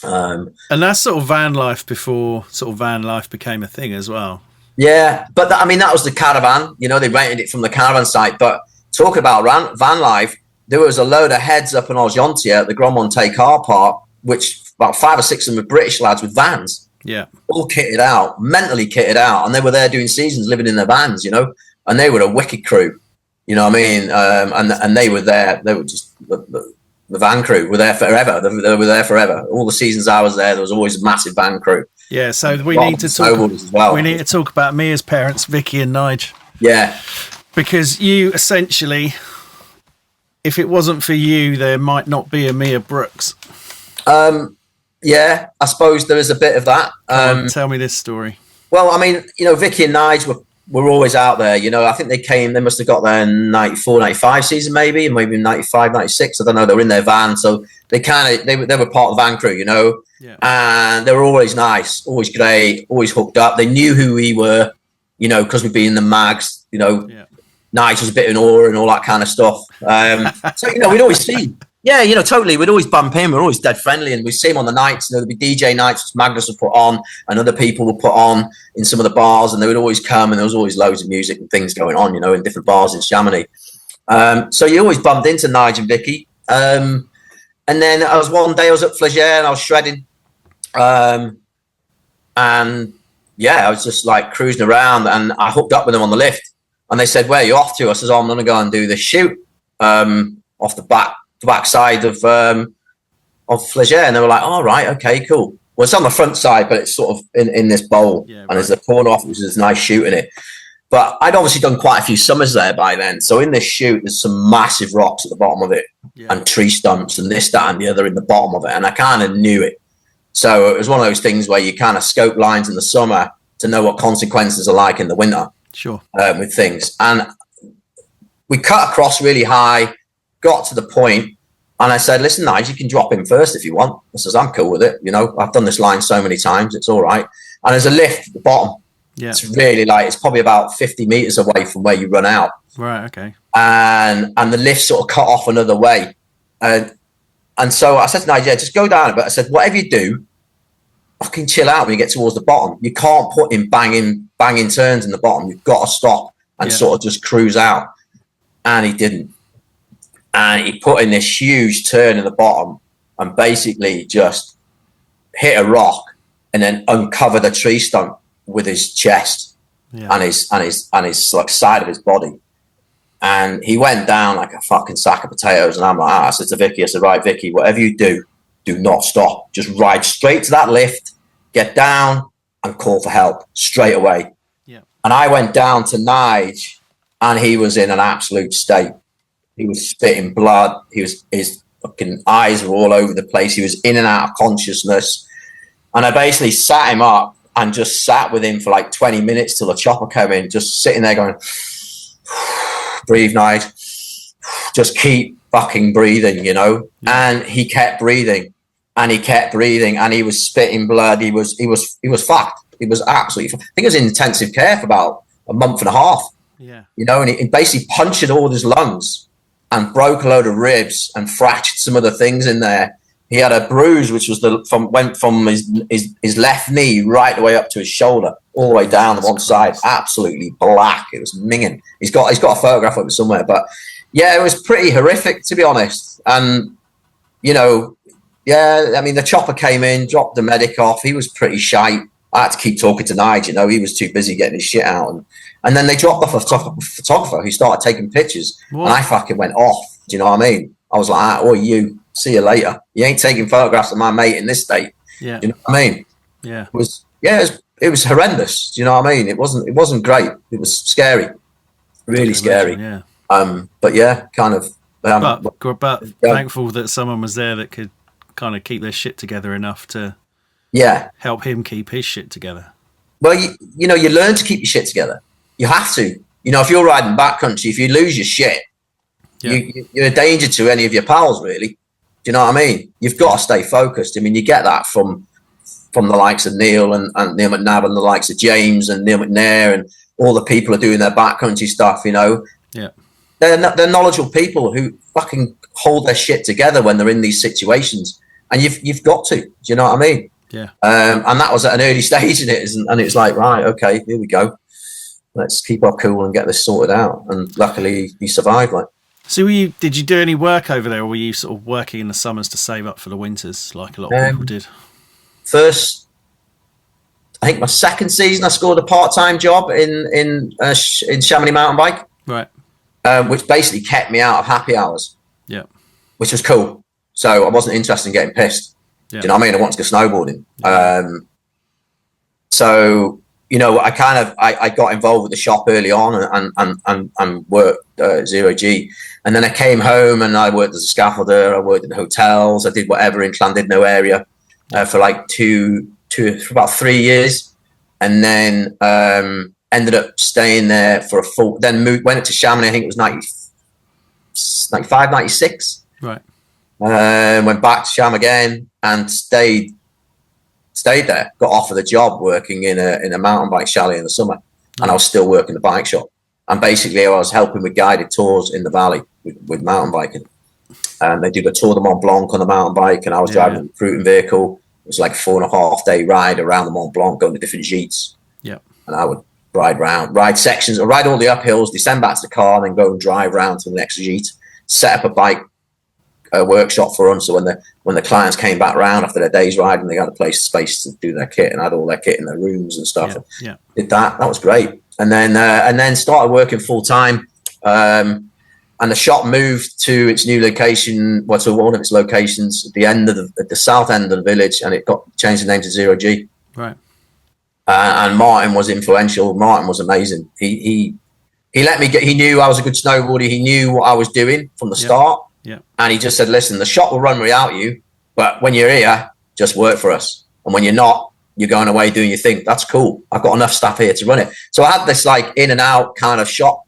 And that's sort of van life before sort of van life became a thing as well.
Yeah, but that was the caravan. You know, they rented it from the caravan site. But talking about van life, there was a load of heads up in Osjontia at the Grand Monte car park, which about 5 or 6 of them were British lads with vans.
Yeah, all
kitted out, mentally kitted out, and they were there doing seasons, living in their vans. You know, and they were a wicked crew. You know what I mean? And they were there. They were just. The van crew were there forever. They were there forever. All the seasons I was there was always a massive van crew.
Yeah, so we need to talk. As well. We need to talk about Mia's parents, Vicky and Nige.
Yeah,
because you essentially, if it wasn't for you, there might not be a Mia Brooks.
Yeah, I suppose there is a bit of that.
Tell me this story.
Well, I mean, you know, Vicky and Nige were always out there. You know, I think they must have got there in 94, 95 season, maybe 95, 96. I don't know. They were in their van. So they were part of the van crew, you know, and they were always nice, always great, always hooked up. They knew who we were, you know, because we'd been in the mags, you know, Nige was a bit in awe and all that kind of stuff. So, you know, we'd always see. Yeah, you know, totally. We'd always bump him. We're always dead friendly, and we'd see him on the nights. You know, there'd be DJ nights, which Magnus would put on, and other people would put on in some of the bars, and they would always come, and there was always loads of music and things going on, you know, in different bars in Chamonix. So you always bumped into Nige and Vicky. And then one day I was at Flagey and I was shredding. And yeah, I was just like cruising around, and I hooked up with them on the lift, and they said, "Where are you off to?" I said, "Oh, I'm going to go and do this shoot off the back side of Flagey," and they were like, "All right, okay, cool." Well, it's on the front side, but it's sort of in this bowl, and there's a corner off, which is nice shooting it. But I'd obviously done quite a few summers there by then, so in this shoot, there's some massive rocks at the bottom of it, and tree stumps, and this, that, and the other in the bottom of it, and I kind of knew it. So it was one of those things where you kind of scope lines in the summer to know what consequences are like in the winter.
Sure.
With things, and we cut across really high. Got to the point, and I said, "Listen, Nige, you can drop in first if you want." I says, "I'm cool with it. You know, I've done this line so many times, it's all right." And there's a lift at the bottom.
Yeah,
it's really it's probably about 50 meters away from where you run out.
Right. Okay.
And the lift sort of cut off another way, and so I said to Nige, "Yeah, just go down a bit." I said, "Whatever you do, fucking chill out when you get towards the bottom. You can't put in banging turns in the bottom. You've got to stop and sort of just cruise out." And he didn't. And he put in this huge turn in the bottom and basically just hit a rock and then uncovered a tree stump with his chest and his like side of his body. And he went down like a fucking sack of potatoes. And I'm like, I said to Vicky, I said, "Right, Vicky, whatever you do, do not stop. Just ride straight to that lift, get down, and call for help straight away.
Yeah.
And I went down to Nige, and he was in an absolute state. He was spitting blood. His fucking eyes were all over the place. He was in and out of consciousness. And I basically sat him up and just sat with him for like 20 minutes till the chopper came in, just sitting there going, breathe, Nige. Just keep fucking breathing, you know? Yeah. And he kept breathing. And he kept breathing, and he was spitting blood. He was fucked. He was absolutely. I think he was in intensive care for about a month and a half.
Yeah, you
know, and he basically punctured all his lungs and broke a load of ribs and fractured some other things in there. He had a bruise which was went from his left knee right the way up to his shoulder, all the way down one side, absolutely black. It was minging. He's got a photograph of it somewhere, but yeah, it was pretty horrific, to be honest. And you know. Yeah, I mean, the chopper came in, dropped the medic off. He was pretty shite. I had to keep talking to Nige, you know. He was too busy getting his shit out. And then they dropped off a photographer who started taking pictures. What? And I fucking went off. Do you know what I mean? I was like, oh, you, see you later. You ain't taking photographs of my mate in this state.
Yeah.
Do you know what I mean?
Yeah.
It was horrendous. Do you know what I mean? It wasn't great. It was scary. Really scary.
Yeah.
But yeah, kind of.
But thankful that someone was there that could kind of keep their shit together enough to help him keep his shit together.
Well, you know, you learn to keep your shit together. You have to. You know, if you're riding backcountry, if you lose your shit, you're a danger to any of your pals, really. Do you know what I mean? You've got to stay focused. I mean, you get that from the likes of Neil and Neil McNabb and the likes of James and Neil McNair and all the people are doing their backcountry stuff, you know.
Yeah.
They're knowledgeable people who fucking hold their shit together when they're in these situations. And you've got to. Do you know what I mean?
Yeah.
And that was at an early stage in it, and it's like, right, okay, here we go. Let's keep our cool and get this sorted out. And luckily, he survived. Like.
So, did you do any work over there, or were you sort of working in the summers to save up for the winters, like a lot of people did?
First, I think my second season, I scored a part-time job in Chamonix mountain bike,
right?
Which basically kept me out of happy hours.
Yeah.
Which was cool. So I wasn't interested in getting pissed. Yeah. Do you know what I mean? I wanted to go snowboarding. Yeah. So, you know, I got involved with the shop early on and worked Zero G. And then I came home and I worked as a scaffolder. I worked in hotels. I did whatever in Llandudno area for like for about 3 years. And then ended up staying there for went to Chamonix. I think it was 95, 96.
Right.
Went back to Sham again and stayed there. Got offered a job working in a mountain bike chalet in the summer, and I was still working the bike shop. And basically, I was helping with guided tours in the valley with mountain biking. And they did a Tour de Mont Blanc on the mountain bike, and I was driving a recruiting vehicle. It was like a 4.5 day ride around the Mont Blanc, going to different gîtes.
Yeah,
and I would ride sections, or ride all the uphills, descend back to the car, and then go and drive around to the next gîte. Set up a bike workshop for them, so when the clients came back round after their day's riding, they had a space to do their kit and had all their kit in their rooms and stuff.
Yeah.
Did that was great. And then started working full time, and the shop moved to its new location, to one of its locations at the end of the south end of the village, and it got changed the name to Zero G.
Right.
And Martin was influential. Martin was amazing. He let me he knew I was a good snowboarder. He knew what I was doing from the start.
Yeah.
And he just said, listen, the shop will run without you, but when you're here, just work for us. And when you're not, you're going away doing your thing. That's cool. I've got enough staff here to run it. So I had this like in and out kind of shop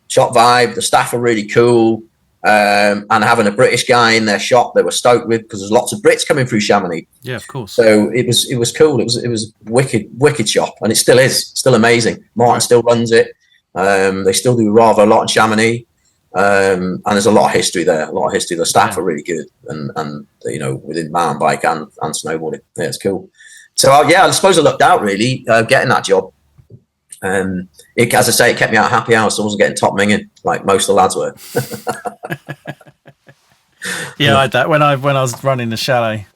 vibe. The staff were really cool. And having a British guy in their shop, they were stoked with, because there's lots of Brits coming through Chamonix.
Yeah, of course.
So it was cool. It was wicked shop, and it still is. Still amazing. Martin still runs it. They still do rather a lot in Chamonix. And there's a lot of history there. The staff are really good, and you know, within mountain bike and snowboarding. Yeah, it's cool. So I suppose I lucked out really getting that job. As I say, it kept me out of happy hours, so I wasn't getting top minging like most of the lads were.
Yeah, I had that when I was running the chalet.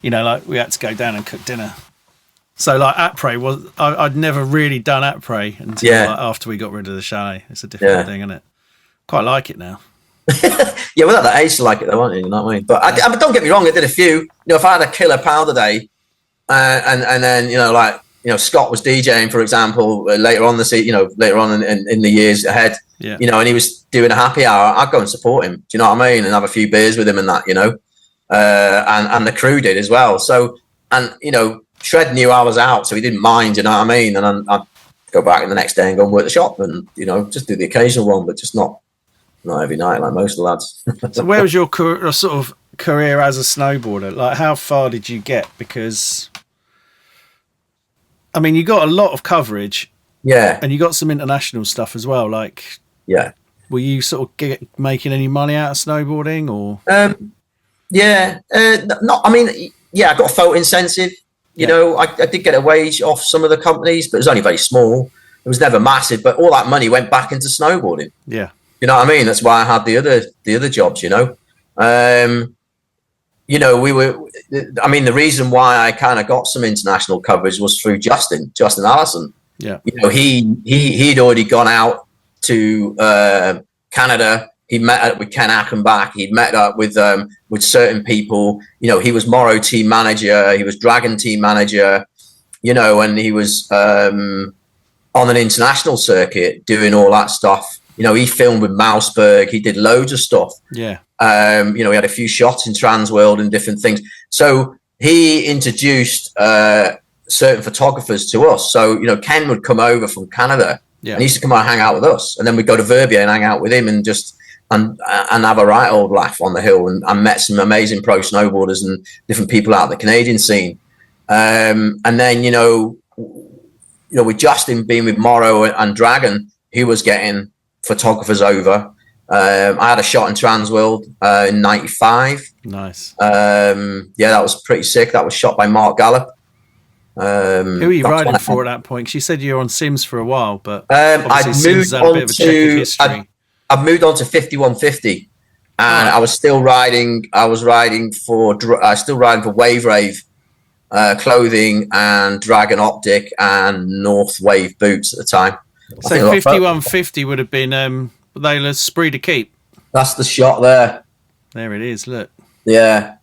You know, like we had to go down and cook dinner. So like après I'd never really done après until like, after we got rid of the chalet. It's a different thing, isn't it? Quite like it now.
Yeah, well, at that age to like it though, aren't you? You know what I mean? But I don't get me wrong, I did a few. You know, if I had a killer pound a day, and then Scott was DJing, for example, later on in the years ahead.
Yeah.
And he was doing a happy hour. I'd go and support him. Do you know what I mean? And have a few beers with him and that. And the crew did as well. So, and Shred knew I was out, so he didn't mind. You know what I mean? And I'd go back the next day and go and work the shop, and just do the occasional one, but just not every night like most of the lads.
So where was your sort of career as a snowboarder? Like, how far did you get? Because I mean, you got a lot of coverage, and you got some international stuff as well. Like, were you sort of making any money out of snowboarding, or? I got a photo incentive. I did get a wage off some of the companies, but it was only very small. It was never massive, but all that money went back into snowboarding. Yeah.
You know what I mean? That's why I had the other jobs, we were, the reason why I kind of got some international coverage was through Justin Allison.
Yeah.
He'd already gone out to Canada. He met up with Ken Ackenbach. He'd met up with certain people. He was Morrow team manager. He was Dragon team manager, and he was on an international circuit doing all that stuff. He filmed with Mouseberg. He did loads of stuff.
Yeah.
He had a few shots in Transworld and different things. So he introduced certain photographers to us. So, Ken would come over from Canada and he used to come out and hang out with us. And then we'd go to Verbier and hang out with him and just and have a right old laugh on the hill. And I met some amazing pro snowboarders and different people out of the Canadian scene. And then, with Justin being with Morrow and Dragon, he was getting photographers over. I had a shot in Transworld in '95.
Nice.
That was pretty sick. That was shot by Mark Gallup.
Who were you riding for at that point? She said you were on Sims for a while, but
I've moved on to 5150, and I was still riding. I was still riding for Wave Rave clothing and Dragon Optic and North Wave boots at the time.
So 5150 would have been Layla's Spree to Keep.
That's the shot there.
There it is. Look.
Yeah.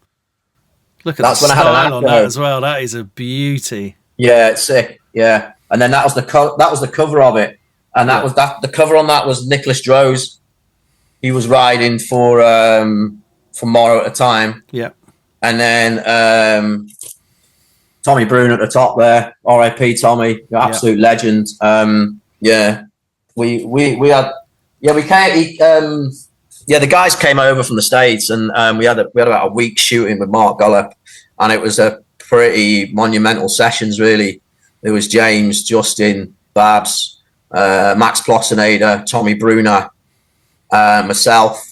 Look at the style on that as well. That is a beauty.
Yeah, it's sick. Yeah, and then that was the cover of it, and the cover on that was Nicholas Droz. He was riding for Morrow at the time. Yeah, and then Tommy Brune at the top there. R.I.P. Tommy, absolute legend. We had the guys came over from the States, and we had about a week shooting with Mark Gallup, and it was a pretty monumental sessions, really. There was James, Justin, Babs, Max Plotinator, Tommy Bruner, myself,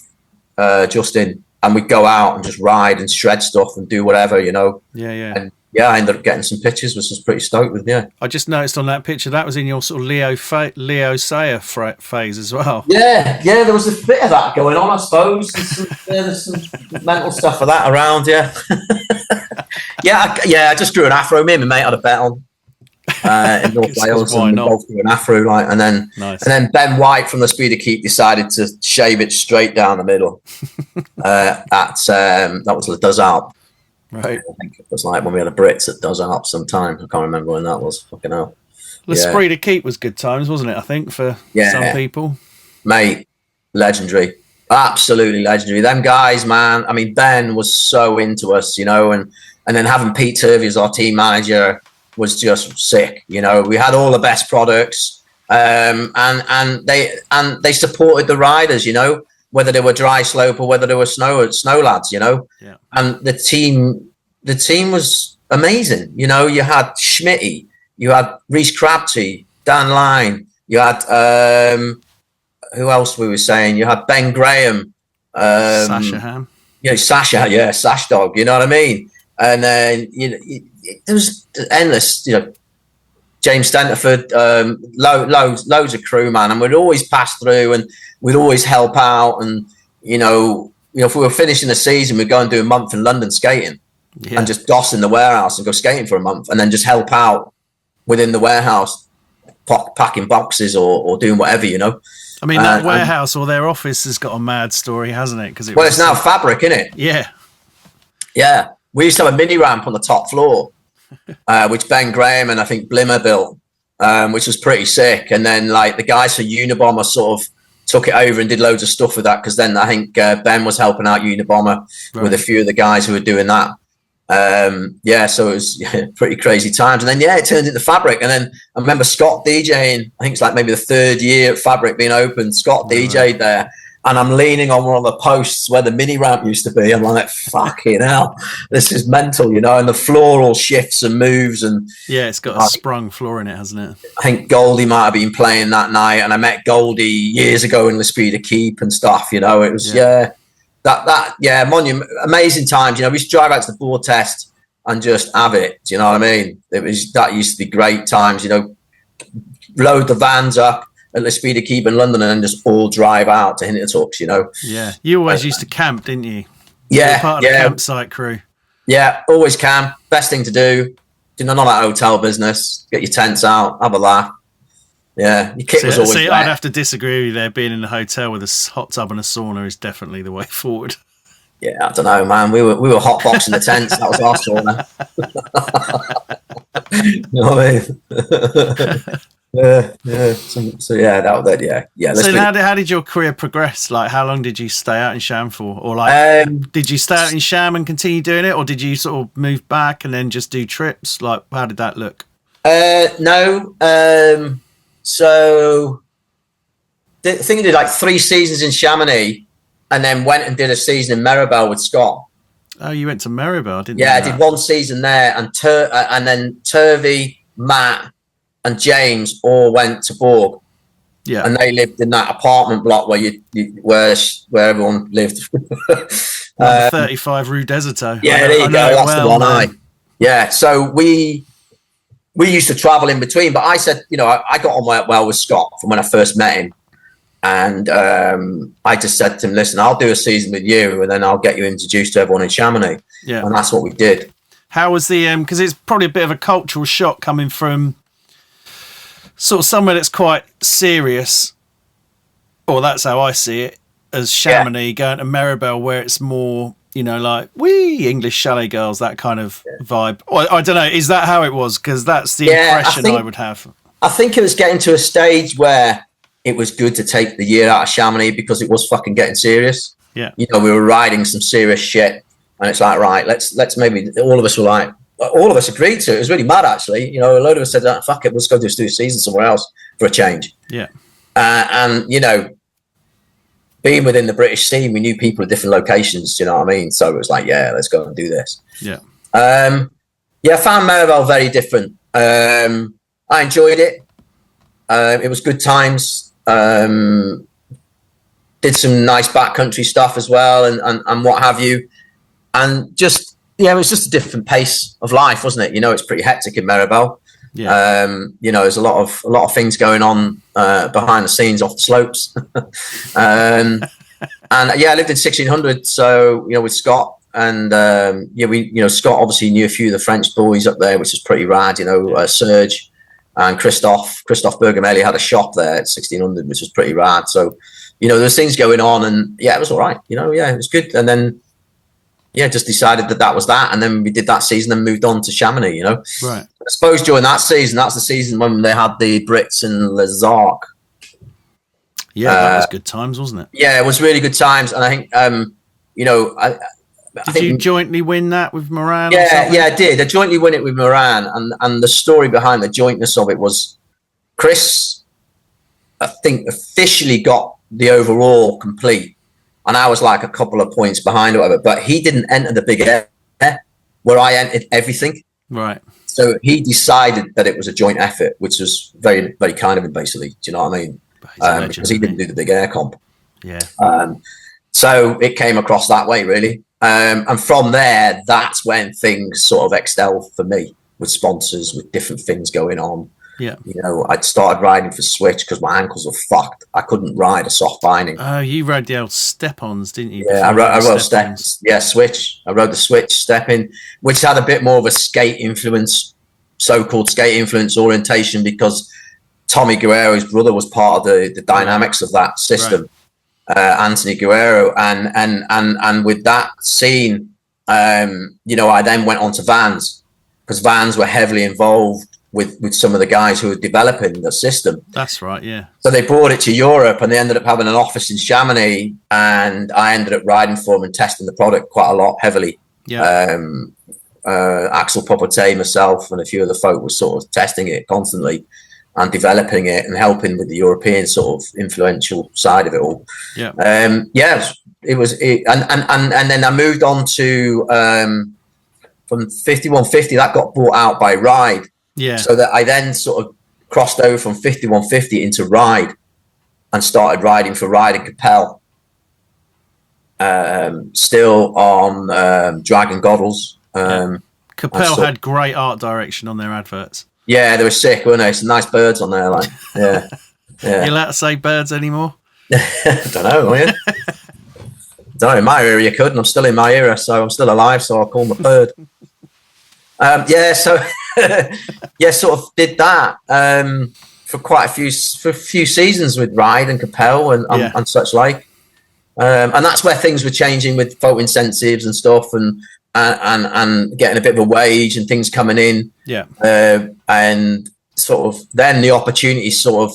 Justin, and we'd go out and just ride and shred stuff and do whatever, And I ended up getting some pictures, which was pretty stoked with. I
just noticed on that picture that was in your sort of Leo Sayer phase as well.
Yeah, there was a bit of that going on, I suppose. There's some mental stuff for that around. I just grew an afro. Me and my mate had a bet on in North Wales, and we both grew an afro, and then Ben White from the Speed of Keep decided to shave it straight down the middle. That was Le Does Alp.
Right.
I think it was like when we had a Brits that does Alp sometime. I can't remember when that was. Fucking hell.
L'Esprit de Keep was good times, wasn't it? I think for some people.
Mate, legendary. Absolutely legendary. Them guys, man. I mean, Ben was so into us, and then having Pete Turvey as our team manager was just sick. We had all the best products, and they supported the riders, whether they were dryslope or whether they were snow lads, and the team was amazing. You had Schmitty, you had Reece Crabtree, Dan Line, you had who else we were saying? You had Ben Graham,
Sasha Ham.
Sasha, Sash Dog. You know what I mean? And then there was endless. James Stenterford, loads of crew, man, and we'd always pass through and we'd always help out. And if we were finishing the season, we'd go and do a month in London skating and just doss in the warehouse and go skating for a month, and then just help out within the warehouse, packing boxes or doing whatever,
I mean, that warehouse or their office has got a mad story, hasn't it? Because
it's now fabric, isn't it?
Yeah.
Yeah. We used to have a mini ramp on the top floor, which Ben Graham and I think Blimmer built, which was pretty sick. And then like the guys for Unabomber sort of took it over and did loads of stuff with that, because then I think Ben was helping out Unabomber with a few of the guys who were doing that. So it was pretty crazy times. And then it turned into fabric. And then I remember Scott DJing, I think it's like maybe the third year of fabric being open. Scott DJ'd there, and I'm leaning on one of the posts where the mini ramp used to be. I'm like, fucking hell, this is mental, and the floor all shifts and moves. And
it's got a sprung floor in it, hasn't it?
I think Goldie might have been playing that night, and I met Goldie years ago in the Speed of Keep and stuff. It was amazing times. We used to drive out to the board test and just have it. Do you know what I mean? That used to be great times. Load the vans up at the Speed of Keep in London and then just all drive out to Hintertux.
Yeah, you always used to camp, didn't you?
Yeah,
you were part of the campsite crew.
Yeah, always camp. Best thing to do. None of that hotel business. Get your tents out, have a laugh. Yeah, your kit was always wet.
I'd have to disagree with you there. Being in a hotel with a hot tub and a sauna is definitely the way forward.
Yeah, I don't know, man. We were hot boxing the tents. That was our sauna. You know what I mean? Yeah. So
how did your career progress? Like, how long did you stay out in Sham for? Or like, did you stay out in Sham and continue doing it, or did you sort of move back and then just do trips? Like, how did that look?
No. So I think I did like 3 seasons in Chamonix, and then went and did a season in Maribel with Scott.
Oh, you went to Maribel, didn't you?
Yeah, I did 1 season there, and then Turvey, Matt, and James all went to Borg. Yeah, and they lived in that apartment block where everyone lived.
35 Rue Deserto.
Yeah, there you go. That's the one. Yeah, so we used to travel in between, but I said, I got on well with Scott from when I first met him. And I just said to him, listen, I'll do a season with you and then I'll get you introduced to everyone in Chamonix. Yeah. And that's what we did.
How was the, because it's probably a bit of a cultural shock coming from sort of somewhere that's quite serious, or that's how I see it, as Chamonix, going to Maribel where it's more, like, English chalet girls, that kind of vibe. Or, I don't know, is that how it was? Because that's the impression I would have.
I think it was getting to a stage where it was good to take the year out of Chamonix because it was fucking getting serious.
Yeah.
We were riding some serious shit, and it's like, right, let's maybe, all of us were like, all of us agreed to it. It was really mad, actually. A load of us said, fuck it, let's go do a season somewhere else for a change.
Yeah.
And being within the British scene, we knew people at different locations, you know what I mean? So it was like, yeah, let's go and do this.
Yeah.
I found Maribel very different. I enjoyed it. It was good times. Did some nice backcountry stuff as well, and what have you. And just, it was just a different pace of life, wasn't it? It's pretty hectic in Maribel.
Yeah.
There's a lot of things going on behind the scenes off the slopes. And I lived in 1600, so with Scott, and Scott obviously knew a few of the French boys up there, which is pretty rad. Serge and Christophe Bergameli had a shop there at 1600, which was pretty rad. So there's things going on, and it was all right. It was good. And then just decided that was that, and then we did that season and moved on to Chamonix.
Right.
I suppose during that season, that's the season when they had the Brits and Les Arcs.
Yeah, that was good times, wasn't it?
Yeah, it was really good times, and I think
Did you jointly win that with Moran?
Yeah, I did. I jointly win it with Moran, and the story behind the jointness of it was Chris, I think, officially got the overall complete, and I was like a couple of points behind or whatever, but he didn't enter the big air where I entered everything.
Right.
So he decided that it was a joint effort, which was very, very kind of him, basically. Do you know what I mean? Because he didn't do the big air comp.
Yeah.
So it came across that way, really. And from there, that's when things sort of excelled for me, with sponsors, with different things going on.
Yeah.
I'd started riding for Switch because my ankles were fucked. I couldn't ride a soft binding.
Oh, you rode the old step-ons, didn't you?
Yeah, I rode steps. Yeah, Switch. I rode the Switch step-in, which had a bit more of a skate influence, so-called skate influence orientation, because Tommy Guerrero's brother was part of the dynamics of that system, Anthony Guerrero, and with that scene, you know, I then went on to Vans, because Vans were heavily involved with some of the guys who were developing the system.
That's right, yeah.
So they brought it to Europe, and they ended up having an office in Chamonix, and I ended up riding for them and testing the product quite a lot heavily.
Yeah.
Axel Popote, myself, and a few other folk were sort of testing it constantly and developing it and helping with the European sort of influential side of it all.
Yeah.
It was, and then I moved on to from 5150. That got bought out by Ride.
Yeah.
So that I then sort of crossed over from 5150 into Ride and started riding for Ride and Capel. Still on Dragon Goggles.
Capel had great art direction on their adverts.
Yeah, they were sick, weren't they? Some nice birds on there, like, yeah.
You allowed to say birds anymore?
I don't know, are you? Don't know, in my era you could, and I'm still in my era, so I'm still alive, so I'll call them a bird. Sort of did that for quite a few seasons with Ride and Capel and such like. And that's where things were changing with photo incentives and stuff, and getting a bit of a wage and things coming in.
Yeah.
And sort of then the opportunities sort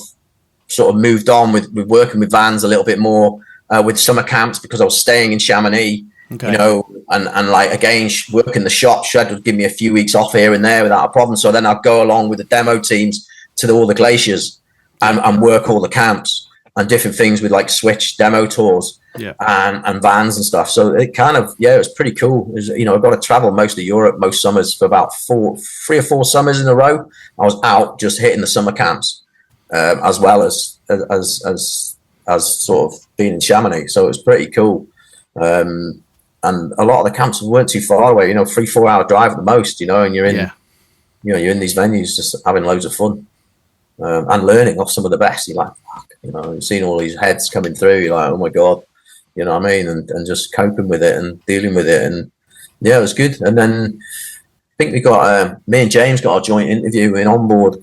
of moved on with working with Vans a little bit more, with summer camps, because I was staying in Chamonix, you know, and like, again, working the shop, Shred would give me a few weeks off here and there without a problem. So then I'd go along with the demo teams to all the glaciers and work all the camps and different things with like Switch demo tours. Yeah. And Vans and stuff. So it kind of, it was pretty cool. It was, you know, I got to travel most of Europe most summers for about 3 or 4 summers in a row. I was out just hitting the summer camps, as well as sort of being in Chamonix. So it was pretty cool. And a lot of the camps weren't too far away, you know, 3-4 hour drive at the most, you know, and you're in, you know, you're in these venues just having loads of fun, and learning off some of the best. You're like, fuck, you know, you've seen all these heads coming through. You're like, oh my God. You know what I mean? And just coping with it and dealing with it. And yeah, it was good. And then I think we got, me and James got a joint interview in Onboard.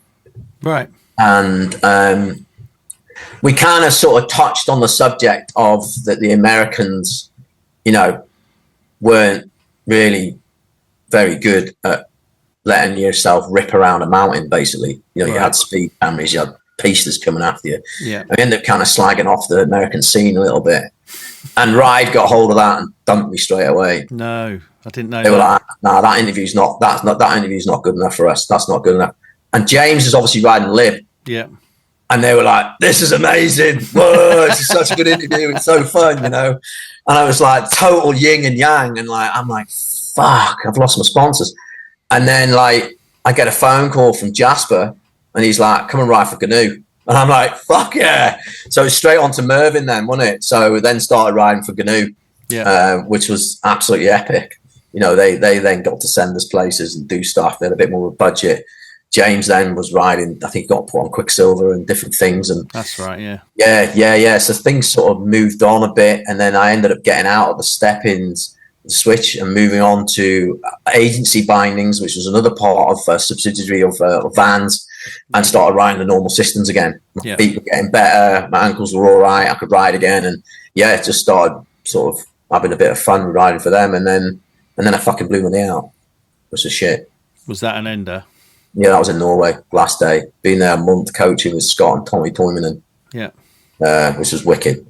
Right.
And we kind of sort of touched on the subject of that the Americans, you know, weren't really very good at letting yourself rip around a mountain, basically. You know, you had speed cameras, you had pistas coming after you. Yeah. I ended up kind of slagging off the American scene a little bit. And Ride got hold of that and dumped me straight away.
No, I didn't know.
They were like, "Nah, that interview's not good enough for us. That's not good enough." And James is obviously riding Lib. Yeah. And they were like, "This is amazing! Whoa, this is such a good interview. It's so fun, you know." And I was like, total yin and yang, and like, I'm like, "Fuck, I've lost my sponsors." And then like, I get a phone call from Jasper, and he's like, "Come and ride for Canoe." And I'm like, fuck yeah. So it's straight on to Mervyn then, wasn't it? So we then started riding for Canoe, which was absolutely epic. You know, they then got to send us places and do stuff. They had a bit more of a budget. James then was riding, I think he got put on Quicksilver and different things. And
that's right, yeah.
Yeah. So things sort of moved on a bit. And then I ended up getting out of the step-ins, the Switch, and moving on to agency bindings, which was another part of a subsidiary of Vans. And started riding the normal systems again. My feet were getting better. My ankles were all right. I could ride again. And it just started sort of having a bit of fun riding for them. And then I fucking blew my knee out. It was a shit.
Was that an ender?
Yeah, that was in Norway last day. Been there a month coaching with Scott and Tommy Toymanen. Yeah. Which was wicked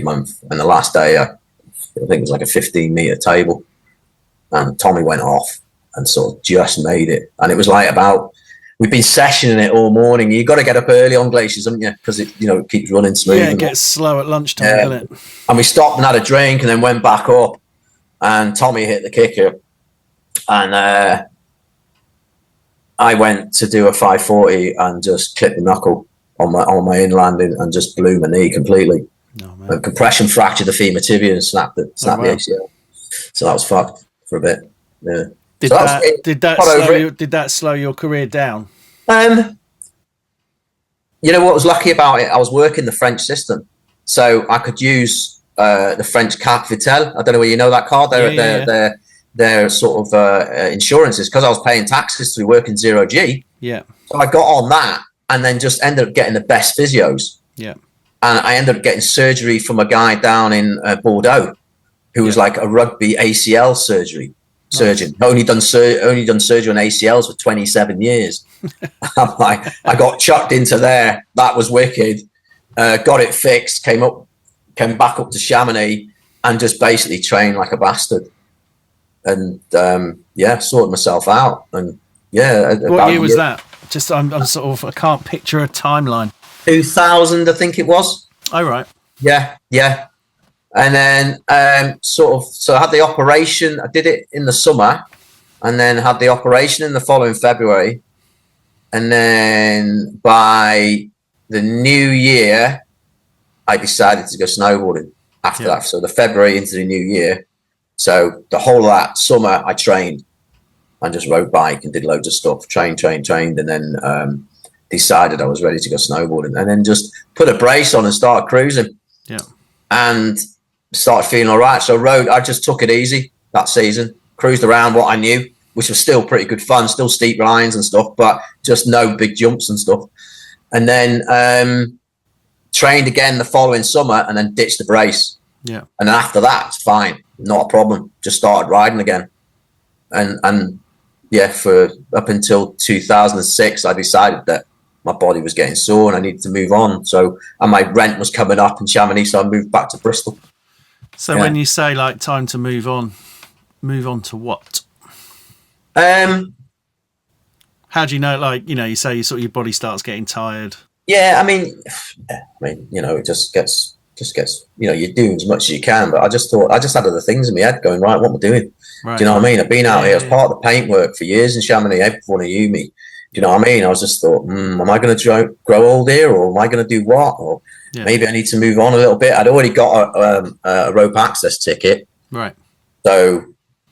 month. And the last day, I think it was like a 15-meter table. And Tommy went off and sort of just made it. And it was like we've been sessioning it all morning. You've got to get up early on glaciers, haven't you? Because it, you know, it keeps running smooth.
Yeah, it gets slow at lunchtime, doesn't it?
And we stopped and had a drink and then went back up. And Tommy hit the kicker. And I went to do a 540 and just clipped the knuckle on my inland and just blew my knee completely. Oh, man. And compression fractured the femur tibia and snapped the ACL. So that was fucked for a bit. Yeah.
Did that slow your career down?
You know what was lucky about it? I was working the French system, so I could use the French carte vitale. I don't know whether you know that card. They're sort of insurances, because I was paying taxes through working 0G. Yeah. So I got on that, and then just ended up getting the best physios.
Yeah.
And I ended up getting surgery from a guy down in Bordeaux, who was like a rugby ACL surgeon. Only done surgery on ACLs for 27 years. I'm like, I got chucked into there. That was wicked. Got it fixed. Came back up to Chamonix and just basically trained like a bastard. And sorted myself out. And
what year was that? Just I'm sort of, I can't picture a timeline.
2000, I think it was.
Oh, right.
Yeah. And then so I had the operation. I did it in the summer, and then had the operation in the following February. And then by the new year, I decided to go snowboarding after that. So the February into the new year. So the whole of that summer, I trained and just rode bike and did loads of stuff. Trained, and then decided I was ready to go snowboarding, and then just put a brace on and started cruising.
Yeah.
And started feeling all right. So I just took it easy that season, cruised around what I knew, which was still pretty good fun, still steep lines and stuff, but just no big jumps and stuff. And then trained again the following summer, and then ditched the brace.
Yeah.
And then after that, it's fine, not a problem. Just started riding again. And for up until 2006, I decided that my body was getting sore and I needed to move on. So, and my rent was coming up in Chamonix, so I moved back to Bristol.
So when you say like time to move on to what? How do you know? Like, you say your body starts getting tired.
Yeah, I mean, it just gets, you're doing as much as you can. But I just had other things in my head going, right, what am I doing?
Right.
Do you know what I mean? I've been out here as part of the paint work for years in Chamonix, everyone at uni. Do you know what I mean? I was just thought, am I going to grow old here, or am I going to do what? Or maybe I need to move on a little bit. I'd already got a rope access ticket.
Right.
So,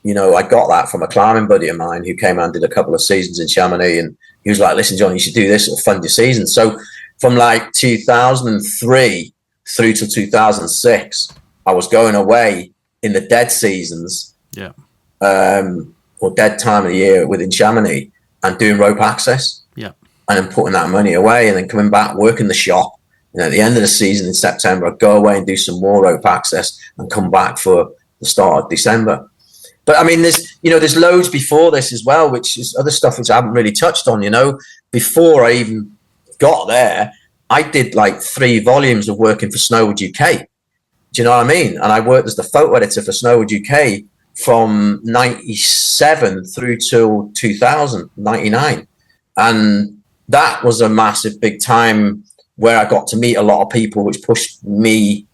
I got that from a climbing buddy of mine who came and did a couple of seasons in Chamonix, and he was like, listen, John, you should do this, it'll fund your season. So from like 2003 through to 2006, I was going away in the dead seasons.
Yeah.
Or dead time of the year within Chamonix and doing rope access.
Yeah.
And then putting that money away and then coming back, working the shop. And at the end of the season in September, I'd go away and do some more rope access and come back for the start of December. But I mean, there's loads before this as well, which is other stuff which I haven't really touched on, Before I even got there, I did like 3 volumes of working for Snowboard UK. Do you know what I mean? And I worked as the photo editor for Snowboard UK from 97 through till 2000, 99. And that was a massive, big time where I got to meet a lot of people, which pushed me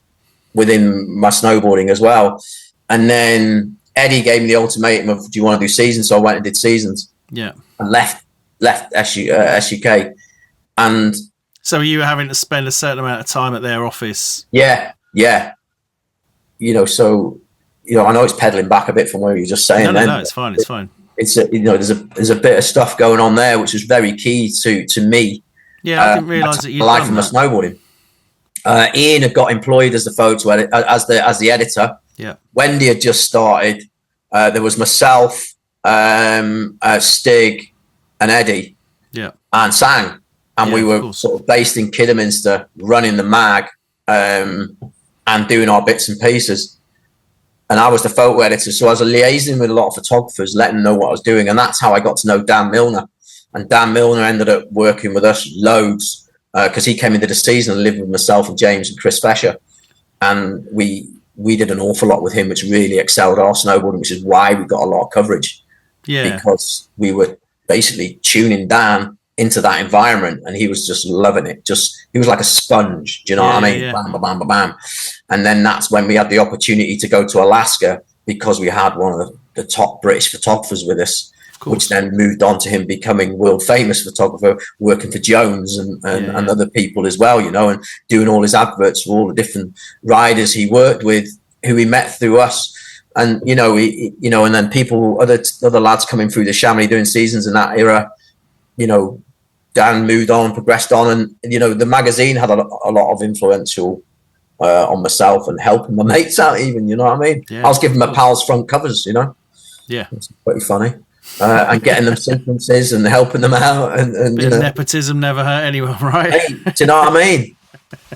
within my snowboarding as well. And then Eddie gave me the ultimatum of, do you want to do seasons? So I went and did seasons. Yeah. And left SUK. And
so were you having to spend a certain amount of time at their office?
Yeah. I know it's peddling back a bit from where you were just saying.
No, it's fine. It's fine.
It's there's a bit of stuff going on there, which was very key to me.
Yeah, I didn't realise that you'd
life
done
from
that.
The snowboarding. Ian had got employed as the photo edit, as the editor.
Yeah.
Wendy had just started. There was myself, Stig, and Eddie.
Yeah.
And Sang, and we were sort of based in Kidderminster, running the mag, and doing our bits and pieces. And I was the photo editor, so I was liaising with a lot of photographers, letting them know what I was doing. And that's how I got to know Dan Milner. And Dan Milner ended up working with us loads because he came into the season and lived with myself and James and Chris Fesher. And we did an awful lot with him, which really excelled our snowboarding, which is why we got a lot of coverage. Yeah. Because we were basically tuning Dan into that environment, and he was just loving it. He was like a sponge. Do you know what I mean? Yeah. Bam, bam, bam, bam, bam. And then that's when we had the opportunity to go to Alaska, because we had one of the top British photographers with us, which then moved on to him becoming world famous photographer, working for Jones and other people as well, and doing all his adverts for all the different riders he worked with, who he met through us. And, and then other lads coming through the Chamonix doing seasons in that era, Dan moved on, progressed on, and the magazine had a lot of influential on myself and helping my mates out. Even I was giving my pals front covers.
Yeah,
it's pretty funny. and getting them sentences and helping them out. And
Bit of nepotism never hurt anyone, right?
Hey, do you know what I mean?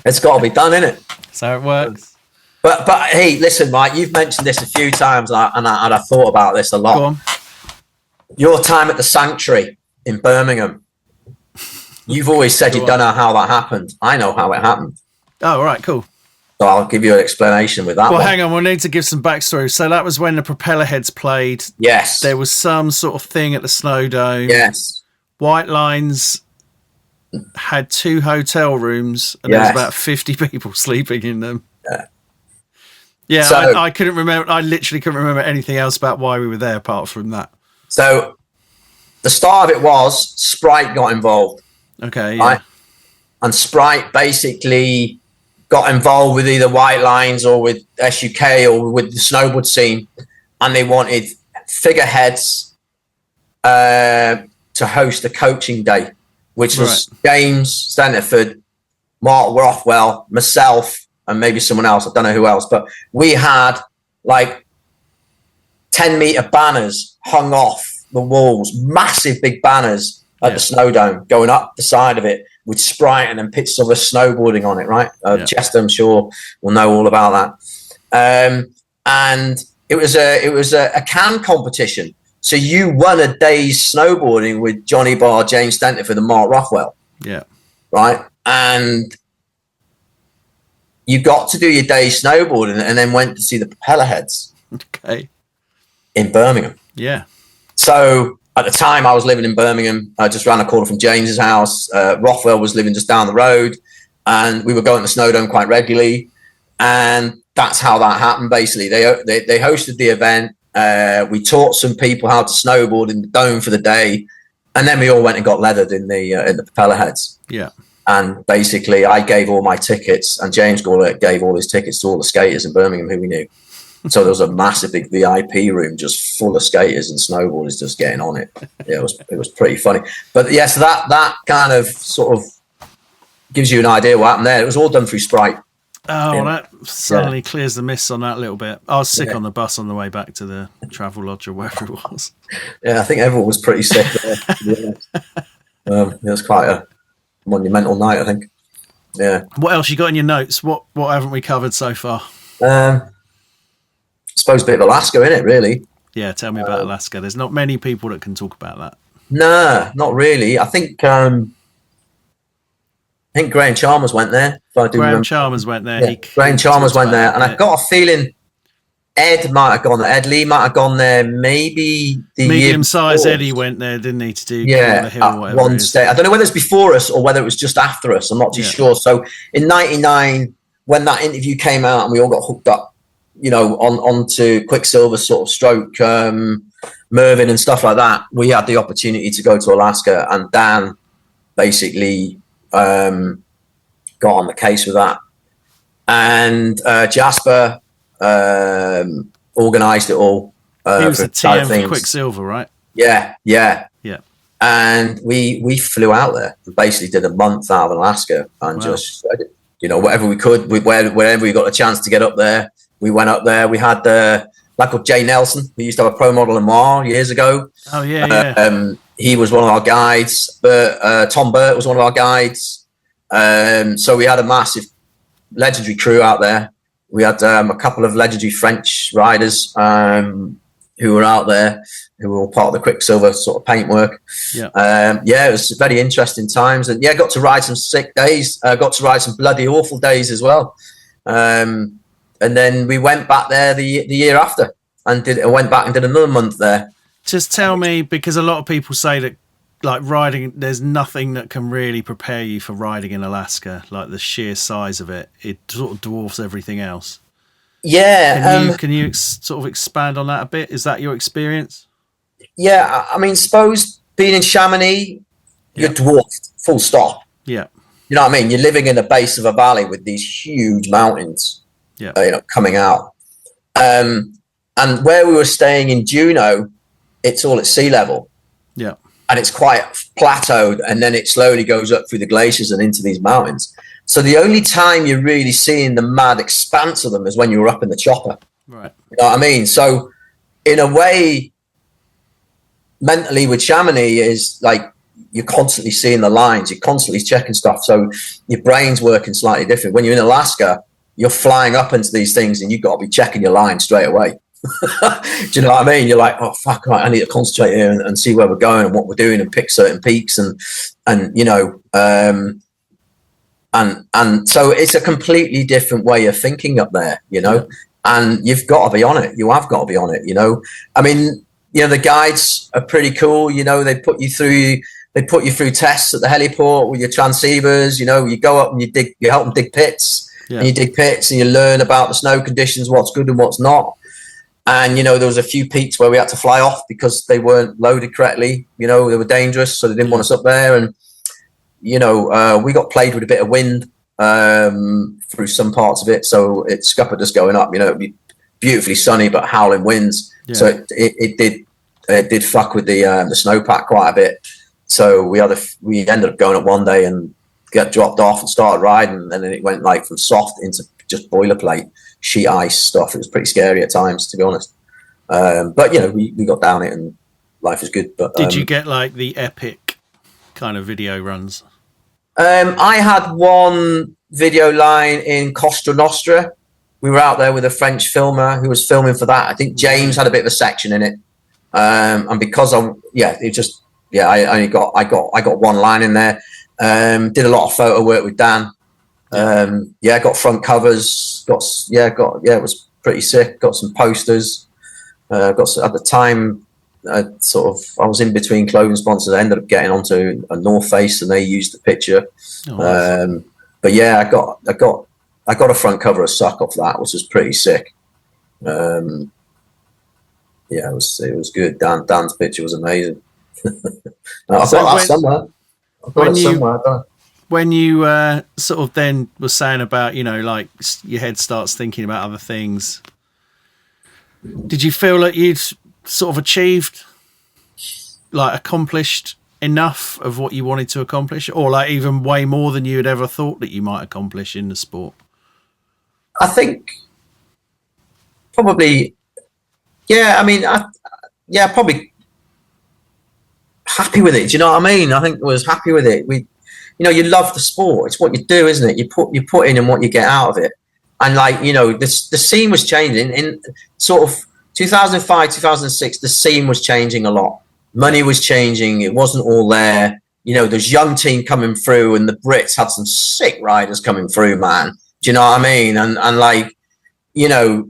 It's got to be done, innit?
So it works.
But hey, listen, Mike, you've mentioned this a few times, and I thought about this a lot.
Go on.
Your time at the Sanctuary in Birmingham. You've always said you don't know how that happened. I know how it happened.
Oh, right, cool.
So I'll give you an explanation with that.
Well,
one.
hang on. We'll need to give some backstory. So that was when the propeller heads played.
Yes.
There was some sort of thing at the Snowdome.
Yes.
White Lines had 2 hotel rooms, and there was about 50 people sleeping in them. Yeah,
so,
I couldn't remember. I literally couldn't remember anything else about why we were there apart from that.
So the start of it was Sprite got involved.
Okay, yeah.
Right? And Sprite basically got involved with either White Lines or with SUK or with the snowboard scene, and they wanted figureheads to host a coaching day, which was James Stenterford, Mark Rothwell, myself, and maybe someone else. I don't know who else, but we had like 10-meter banners hung off the walls, massive big banners at the Snowdome going up the side of it with Sprite and then pictures of us snowboarding on it, right? Chester, I'm sure, will know all about that. And it was a can competition. So you won a day's snowboarding with Jonny Barr, James Stenterford, and Mark Rothwell.
Yeah.
Right? And you got to do your day's snowboarding and then went to see the propeller heads.
Okay.
In Birmingham.
Yeah.
So at the time I was living in Birmingham, just around the corner from James's house. Rothwell was living just down the road, and we were going to Snowdome quite regularly. And that's how that happened. Basically, they hosted the event. We taught some people how to snowboard in the dome for the day, and then we all went and got leathered in the propeller heads.
Yeah.
And basically, I gave all my tickets, and James Gawler gave all his tickets to all the skaters in Birmingham who we knew. So there was a massive big VIP room just full of skaters and snowboarders just getting on it. Yeah, it was pretty funny. But yeah, so that kind of sort of gives you an idea what happened there. It was all done through Sprite.
Oh, well, that suddenly clears the mists on that a little bit. I was sick on the bus on the way back to the travel lodge or wherever it was.
Yeah, I think everyone was pretty sick there. It was quite a monumental night, I think. Yeah.
What else you got in your notes? What haven't we covered so far?
I suppose a bit of Alaska, innit, really?
Yeah, tell me about Alaska. There's not many people that can talk about that.
No, not really. I think Graham Chalmers went there.
Graham Chalmers went there.
Yeah, Graham Chalmers went there, and I've got a feeling Ed might have gone there. Ed Lee might have gone there. Maybe the
medium-sized Eddie went there, didn't he? To do the hill or whatever.
One state. I don't know whether it's before us or whether it was just after us. I'm not too sure. So in '99, when that interview came out and we all got hooked up, you know, onto Quicksilver sort of stroke Mervyn and stuff like that, we had the opportunity to go to Alaska, and Dan basically got on the case with that, and Jasper organised it all.
He was the TM for Quicksilver, right?
Yeah.
And
we flew out there and basically did a month out of Alaska and just, you know, whatever we could, wherever we got a chance to get up there, we went up there. We had a lad called Jay Nelson, who used to have a pro model in Mar years ago.
Oh, yeah.
He was one of our guides. But Tom Burt was one of our guides. So we had a massive legendary crew out there. We had a couple of legendary French riders who were out there, who were all part of the Quicksilver sort of paintwork.
Yeah.
It was very interesting times. And got to ride some sick days. Got to ride some bloody awful days as well. And then we went back there the year after and went back and did another month there.
Just tell me, because a lot of people say that, like, riding, there's nothing that can really prepare you for riding in Alaska. Like, the sheer size of it sort of dwarfs everything else.
Yeah.
Can you sort of expand on that a bit? Is that your experience?
Yeah, I mean, suppose being in Chamonix, you're dwarfed, full stop.
Yeah.
You know what I mean? You're living in the base of a valley with these huge mountains.
Yeah.
Coming out. And where we were staying in Juneau, it's all at sea level.
Yeah.
And it's quite plateaued, and then it slowly goes up through the glaciers and into these mountains. So the only time you're really seeing the mad expanse of them is when you're up in the chopper.
Right.
You know what I mean? So in a way, mentally with Chamonix is like you're constantly seeing the lines, you're constantly checking stuff, so your brain's working slightly different. When you're in Alaska, you're flying up into these things and you've got to be checking your line straight away. Do you know what I mean? You're like, oh fuck, right, I need to concentrate here and see where we're going and what we're doing and pick certain peaks and you know, and so it's a completely different way of thinking up there, you know, and you've got to be on it. You have got to be on it, you know. I mean, you know, the guides are pretty cool, you know, they put you through tests at the heliport with your transceivers, you know, you go up and you help them dig pits, and you dig pits and you learn about the snow conditions, what's good and what's not. And, you know, there was a few peaks where we had to fly off because they weren't loaded correctly, you know, they were dangerous, so they didn't want us up there. And, you know, we got played with a bit of wind through some parts of it, so it scuppered us going up, you know, it'd be beautifully sunny but howling winds. So it did fuck with the snowpack quite a bit. So we ended up going up one day and got dropped off and started riding, and then it went like from soft into just boilerplate sheet ice stuff. It was pretty scary at times, to be honest. But you know, we got down it and life was good. But
did you get like the epic kind of video runs?
I had one video line in Costa Nostra. We were out there with a French filmer who was filming for that. I think James had a bit of a section in it, and because I got one line in there. Did a lot of photo work with Dan. Got front covers. It was pretty sick. Got some posters. At the time, I was in between clothing sponsors. I ended up getting onto a North Face, and they used the picture. Oh, nice. But yeah, I got a front cover of Suck off that, which was pretty sick. It was good. Dan's picture was amazing. I've got that somewhere.
When you sort of then was saying about, you know, like your head starts thinking about other things, did you feel like you'd sort of accomplished enough of what you wanted to accomplish, or like even way more than you had ever thought that you might accomplish in the sport?
I think probably, probably happy with it. Do you know what I mean? I think I was happy with it. You love the sport. It's what you do, isn't it? You put in and what you get out of it. And like, you know, the scene was changing in sort of 2005, 2006. The scene was changing a lot. Money was changing. It wasn't all there. You know, there's young team coming through, and the Brits had some sick riders coming through, man. Do you know what I mean? And like, you know,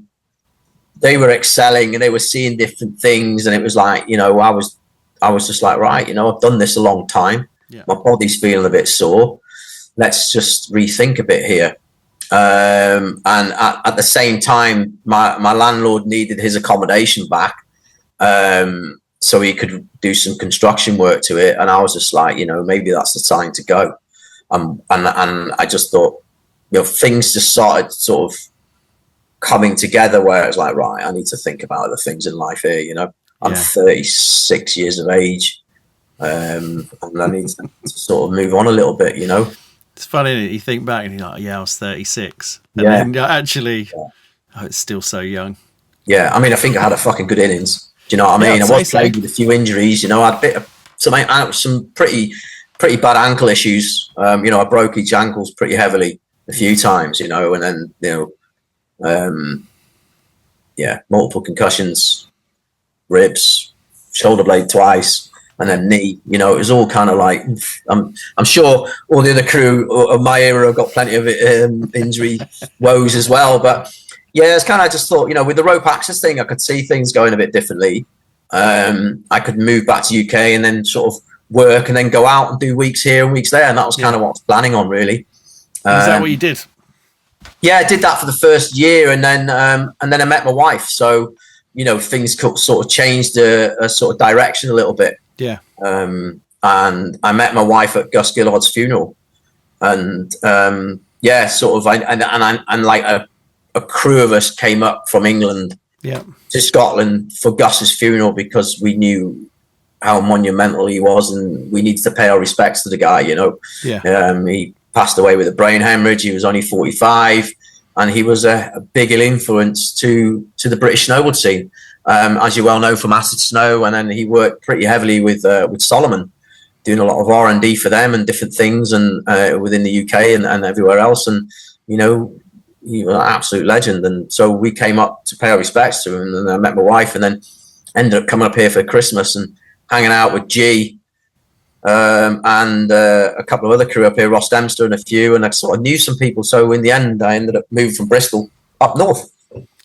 they were excelling and they were seeing different things. And it was like, you know, I was just like, right, you know, I've done this a long time. Yeah. My body's feeling a bit sore. Let's just rethink a bit here. And at the same time, my landlord needed his accommodation back, so he could do some construction work to it. And I was just like, you know, maybe that's the time to go. And I just thought, you know, things just started sort of coming together where it was like, right, I need to think about other things in life here, you know. I'm 36 years of age, and I need to sort of move on a little bit, you know.
It's funny, isn't it? You think back and you're like, I was 36. And then actually, it's still so young. Yeah, I mean, I think I had a fucking good innings. Do you know what I mean? I was plagued with a few injuries, you know. I had some pretty bad ankle issues. You know, I broke each ankles pretty heavily a few times, you know, and then, you know, multiple concussions, ribs, shoulder blade twice, and then knee. You know, it was all kind of like, I'm sure all the other crew of my era have got plenty of injury woes as well. But yeah, it's kind of, I just thought, you know, with the rope access thing, I could see things going a bit differently. I could move back to UK and then sort of work and then go out and do weeks here and weeks there. And that was kind of what I was planning on, really. Is that what you did?
Yeah, I did that for the first year, and then I met my wife. So, you know, things sort of changed a sort of direction a little bit.
Yeah.
And I met my wife at Gus Gillard's funeral, and sort of, and like a crew of us came up from England to Scotland for Gus's funeral because we knew how monumental he was, and we needed to pay our respects to the guy. You know, he passed away with a brain hemorrhage. He was only 45, and he was a big influence to the British snowboard scene. as you well know, from Acid Snow, and then he worked pretty heavily with Solomon, doing a lot of R&D for them and different things, and within the UK and everywhere else. And you know, he was an absolute legend. And so we came up to pay our respects to him, and then I met my wife, and then ended up coming up here for Christmas and hanging out with G. And a couple of other crew up here, Ross Dempster and a few, and I sort of knew some people. So in the end, I ended up moving from Bristol up north.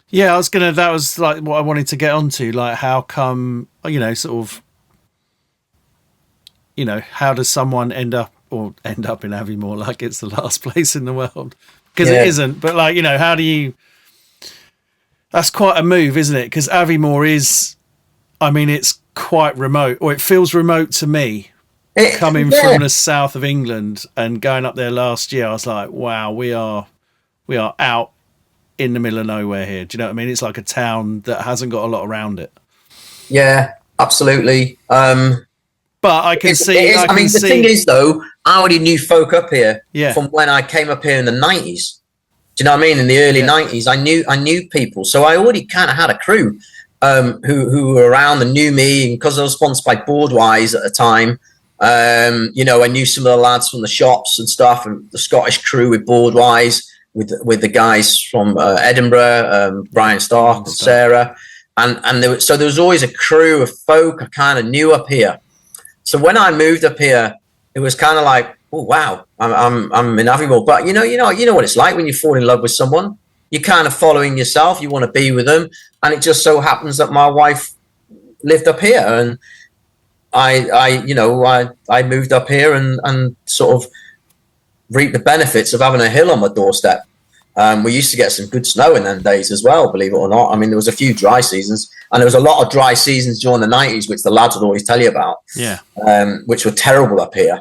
Yeah, that was like what I wanted to get onto. Like, how come, you know, sort of, you know, how does someone end up in Aviemore like it's the last place in the world? Because it isn't. But like, you know, how do you? That's quite a move, isn't it? Because Aviemore is, I mean, it's quite remote, or it feels remote to me. Coming from the south of England and going up there last year, I was like, wow, we are out in the middle of nowhere here. Do you know what I mean? It's like a town that hasn't got a lot around it.
Yeah, absolutely. But
I can see.
The thing is, though, I already knew folk up here from when I came up here in the 90s. Do you know what I mean? In the early 90s, I knew people, so I already kind of had a crew who were around and knew me, and because I was sponsored by Boardwise at the time. You know, I knew some of the lads from the shops and stuff, and the Scottish crew with Boardwise, with the guys from Edinburgh, Brian Stark and Sarah, and there was always a crew of folk I kind of knew up here. So when I moved up here, it was kind of like, oh wow, I'm in Aviemore. But you know what it's like when you fall in love with someone. You're kind of following yourself. You want to be with them, and it just so happens that my wife lived up here, and I moved up here and sort of reaped the benefits of having a hill on my doorstep. We used to get some good snow in them days as well, believe it or not. I mean, there was a few dry seasons, and there was a lot of dry seasons during the 90s, which the lads would always tell you about, which were terrible up here.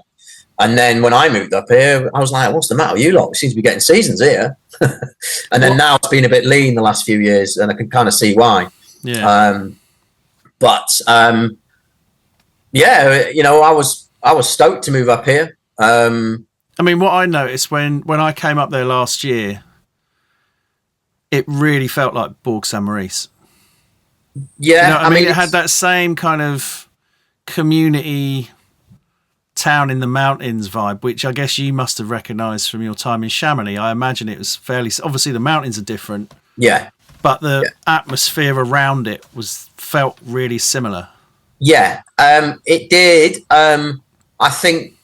And then when I moved up here, I was like, what's the matter with you lot? We seem to be getting seasons here. And then now it's been a bit lean the last few years, and I can kind of see why. Yeah. Yeah, you know, I was stoked to move up here.
I mean, what I noticed when I came up there last year, it really felt like Bourg Saint-Maurice.
Yeah,
you know, I mean, it had that same kind of community town in the mountains vibe, which I guess you must have recognised from your time in Chamonix. I imagine it was fairly, obviously the mountains are different.
Yeah.
But the atmosphere around it felt really similar.
Yeah, it did. I think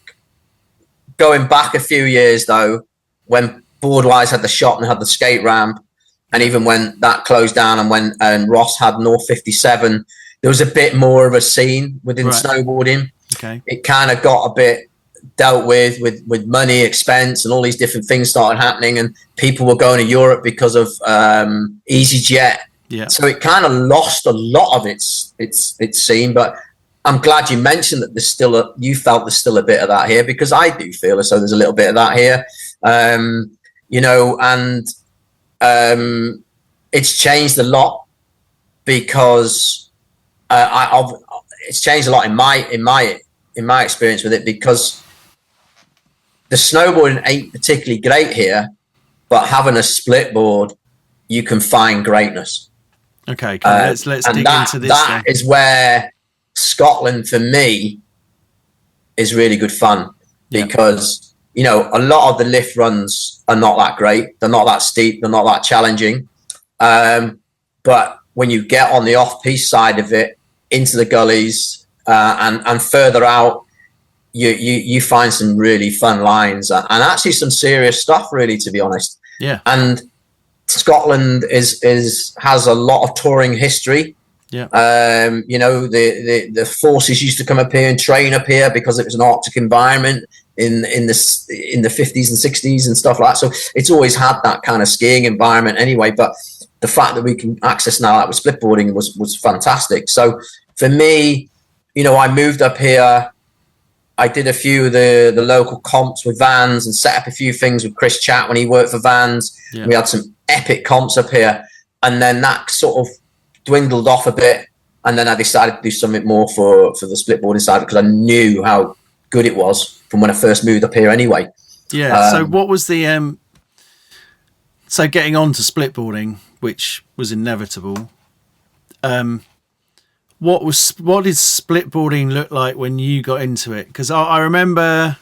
going back a few years, though, when Boardwise had the shop and had the skate ramp, and even when that closed down and when Ross had North 57, there was a bit more of a scene within snowboarding.
Okay.
It kind of got a bit dealt with money, expense, and all these different things started happening, and people were going to Europe because of EasyJet. Yeah. So it kind of lost a lot of its scene, but I'm glad you mentioned that you felt there's still a bit of that here, because I do feel as though there's a little bit of that here. You know, and it's changed a lot, because it's changed a lot in my experience with it, because the snowboarding ain't particularly great here, but having a split board, you can find greatness.
Okay, let's dig into this.
That is where Scotland, for me, is really good fun, because you know, a lot of the lift runs are not that great. They're not that steep. They're not that challenging. But when you get on the off-piste side of it, into the gullies and further out, you find some really fun lines and actually some serious stuff, really, to be honest.
Yeah.
And Scotland has a lot of touring history.
Yeah.
You know, the forces used to come up here and train up here because it was an Arctic environment in the 50s and 60s and stuff like that. So it's always had that kind of skiing environment anyway. But the fact that we can access now that with splitboarding was fantastic. So for me, you know, I moved up here. I did a few of the local comps with Vans and set up a few things with Chris Chat when he worked for Vans. Yeah. We had some epic comps up here, and then that sort of dwindled off a bit, and then I decided to do something more for the splitboarding side, because I knew how good it was from when I first moved up here anyway.
Yeah. So what was the so getting on to splitboarding, which was inevitable, what did splitboarding look like when you got into it? Because I remember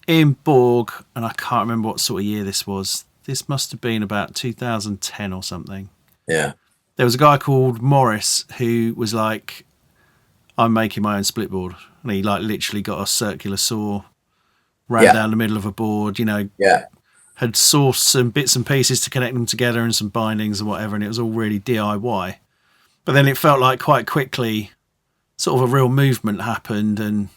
in Borg, and I can't remember what sort of year this was. This must have been about 2010 or something.
Yeah.
There was a guy called Morris who was like, I'm making my own splitboard. And he like literally got a circular saw, ran down the middle of a board, had sourced some bits and pieces to connect them together and some bindings and whatever. And it was all really DIY. But then it felt like quite quickly sort of a real movement happened. And,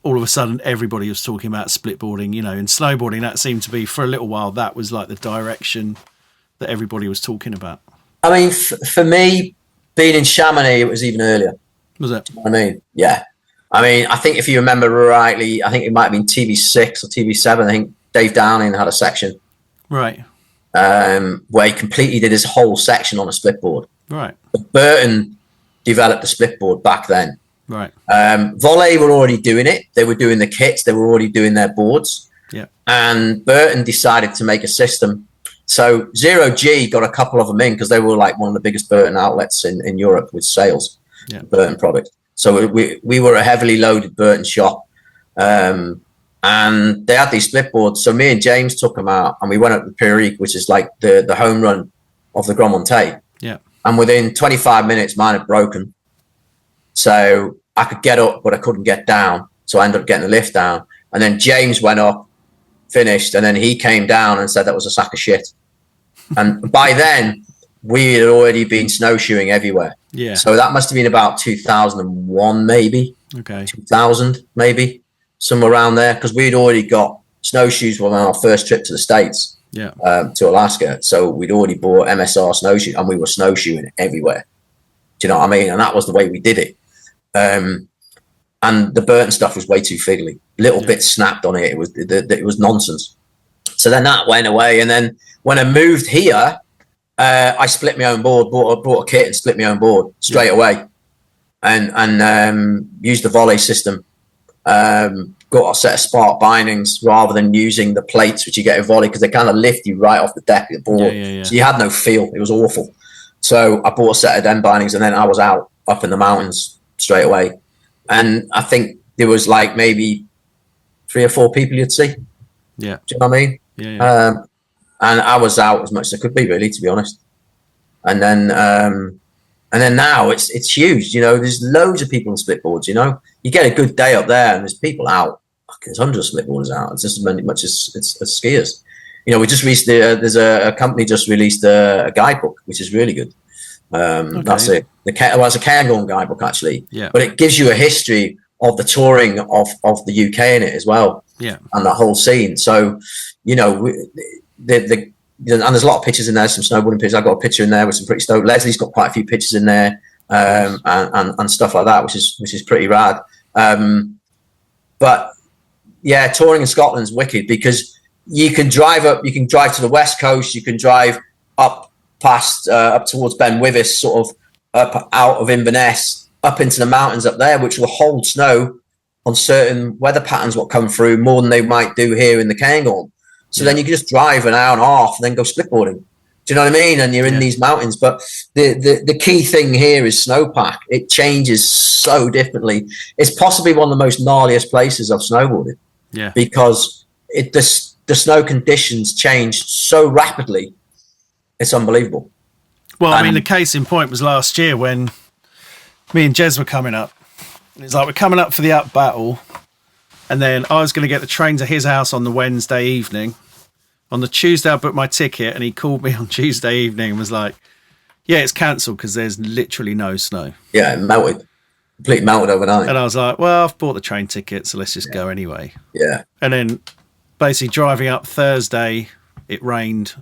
all of a sudden everybody was talking about splitboarding, and snowboarding. That seemed to be, for a little while, that was like the direction that everybody was talking about.
I mean, for me, being in Chamonix, it was even earlier.
Was it?
Do you know what I mean? Yeah. I mean, I think if you remember rightly, I think it might have been TV6 or TV7. I think Dave Downing had a section.
Right.
Where he completely did his whole section on a splitboard.
Right.
But Burton developed the splitboard back then.
Right.
Volley were already doing it. They were doing the kits. They were already doing their boards.
Yeah.
And Burton decided to make a system. So Zero G got a couple of them in because they were like one of the biggest Burton outlets in Europe with sales.
Yeah.
Burton product. So we were a heavily loaded Burton shop. And they had these splitboards. So me and James took them out and we went up to Perique, which is like the home run of the Grand Monte.
Yeah.
And within 25 minutes, mine had broken. So I could get up, but I couldn't get down. So I ended up getting the lift down. And then James went up, finished, and then he came down and said that was a sack of shit. And by then, we had already been snowshoeing everywhere.
Yeah.
So that must have been about 2001, maybe.
Okay.
2000, maybe. Somewhere around there. Because we'd already got snowshoes on our first trip to the States.
Yeah.
To Alaska. So we'd already bought MSR snowshoes and we were snowshoeing everywhere. Do you know what I mean? And that was the way we did it. And the Burton stuff was way too fiddly. Little bits snapped on it. It was nonsense. So then that went away. And then when I moved here, I split my own board, bought a kit and split my own board straight away. And used the volley system. Got a set of spark bindings rather than using the plates which you get in volley because they kind of lift you right off the deck of the board.
Yeah.
So you had no feel. It was awful. So I bought a set of them bindings and then I was out up in the mountains straight away. And I think there was like maybe 3 or 4 people you'd see.
Yeah.
Do you know what I mean?
Yeah.
And I was out as much as I could be, really, to be honest. And then now it's huge. There's loads of people on splitboards. You get a good day up there, and there's people out. There's hundreds of splitboarders out. It's just as much as skiers. We just released there's a company just released a guidebook, which is really good. Okay. That's it. It's a Cairngorm guidebook actually.
Yeah.
But it gives you a history of the touring of the UK in it as well.
Yeah.
And the whole scene. So, and there's a lot of pictures in there, some snowboarding pictures. I've got a picture in there with some pretty stoked. Leslie's got quite a few pictures in there, and stuff like that, which is pretty rad. But yeah, touring in Scotland's wicked because you can drive to the west coast, you can drive up past up towards Ben Wyvis, sort of up out of Inverness, up into the mountains up there, which will hold snow on certain weather patterns what come through more than they might do here in the Cairngorm. So then you can just drive an hour and a half and then go splitboarding. Do you know what I mean? And you're in these mountains. But the key thing here is snowpack. It changes so differently. It's possibly one of the most gnarliest places I've snowboarded.
Yeah.
Because the snow conditions change so rapidly. It's unbelievable.
Well, I mean, the case in point was last year when me and Jez were coming up. And it's like, we're coming up for the Upbattle. And then I was going to get the train to his house on the Wednesday evening. On the Tuesday, I booked my ticket, and he called me on Tuesday evening and was like, yeah, it's cancelled because there's literally no snow.
Yeah, it melted. Completely melted overnight.
And I was like, well, I've bought the train ticket, so let's just go anyway.
Yeah.
And then basically driving up Thursday, it rained.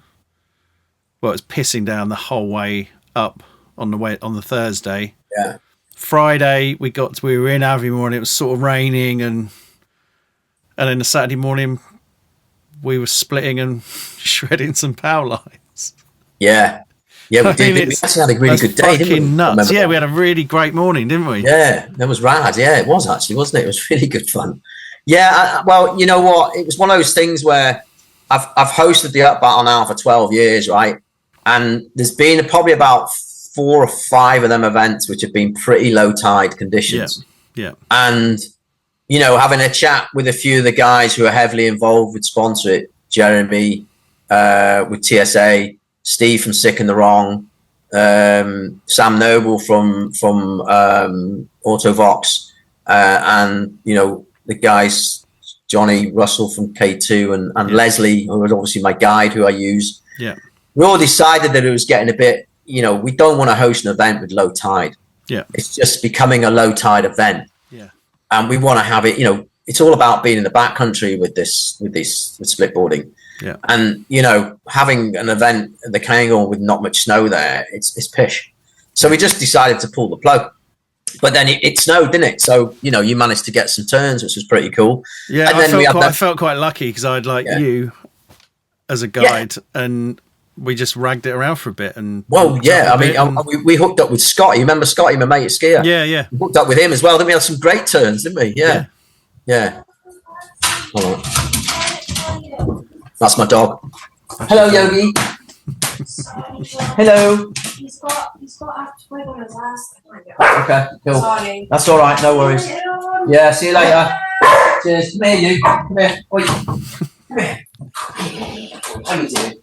Well, it was pissing down the whole way up on the Thursday.
Yeah.
Friday, we were in Aviemore and it was sort of raining, and then the Saturday morning, we were splitting and shredding some power lines.
Yeah. Yeah, we did. We actually had a really good day, didn't we?
Nuts. Yeah, we had a really great morning, didn't we?
Yeah, that was rad. Yeah, it was actually, wasn't it? It was really good fun. Yeah, well, you know what? It was one of those things where I've hosted the Upbattle now for 12 years, right? And there's been probably about 4 or 5 of them events which have been pretty low tide conditions.
Yeah.
And, you know, having a chat with a few of the guys who are heavily involved with Sponsor It, Jeremy with TSA, Steve from Sick and the Wrong, Sam Noble from Autovox, and, you know, the guys, Johnny Russell from K2 and Leslie, who was obviously my guide who I use.
Yeah.
We all decided that it was getting a bit, you know, we don't want to host an event with low tide.
Yeah.
It's just becoming a low tide event.
Yeah.
And we want to have it, you know, it's all about being in the backcountry with splitboarding.
Yeah.
And, you know, having an event at the Cairngorm with not much snow there, it's pish. So we just decided to pull the plug. But then it snowed, didn't it? So, you know, you managed to get some turns, which was pretty cool.
Yeah,
and
I felt quite lucky because I had you as a guide, and we just ragged it around for a bit. And we hooked up with Scotty. You remember Scotty, my mate at skier? Yeah.
We hooked up with him as well. Then we had some great turns, didn't we? Yeah. Hold on. That's my dog. Hello, Yogi. Hello.
He's got after play on his last.
Okay, cool.
Sorry.
That's all right. No worries. Yeah. See you later. Cheers. Come here, you. Come here. Oi. Come here. How you doing?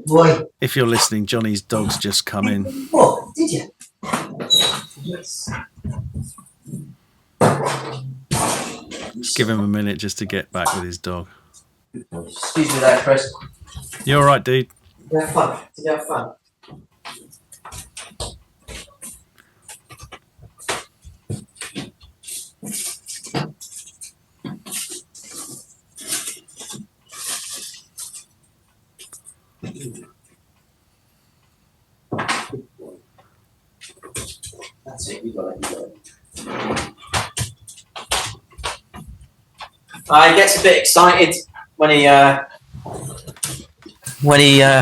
Boy.
If you're listening, Johnny's dog's just come in.
What? Did you? Yes.
Just give him a minute just to get back with his dog.
Excuse me there, Chris.
You all right, dude?
Did you have fun? Did you have fun? That's it, you got it. He gets a bit excited when he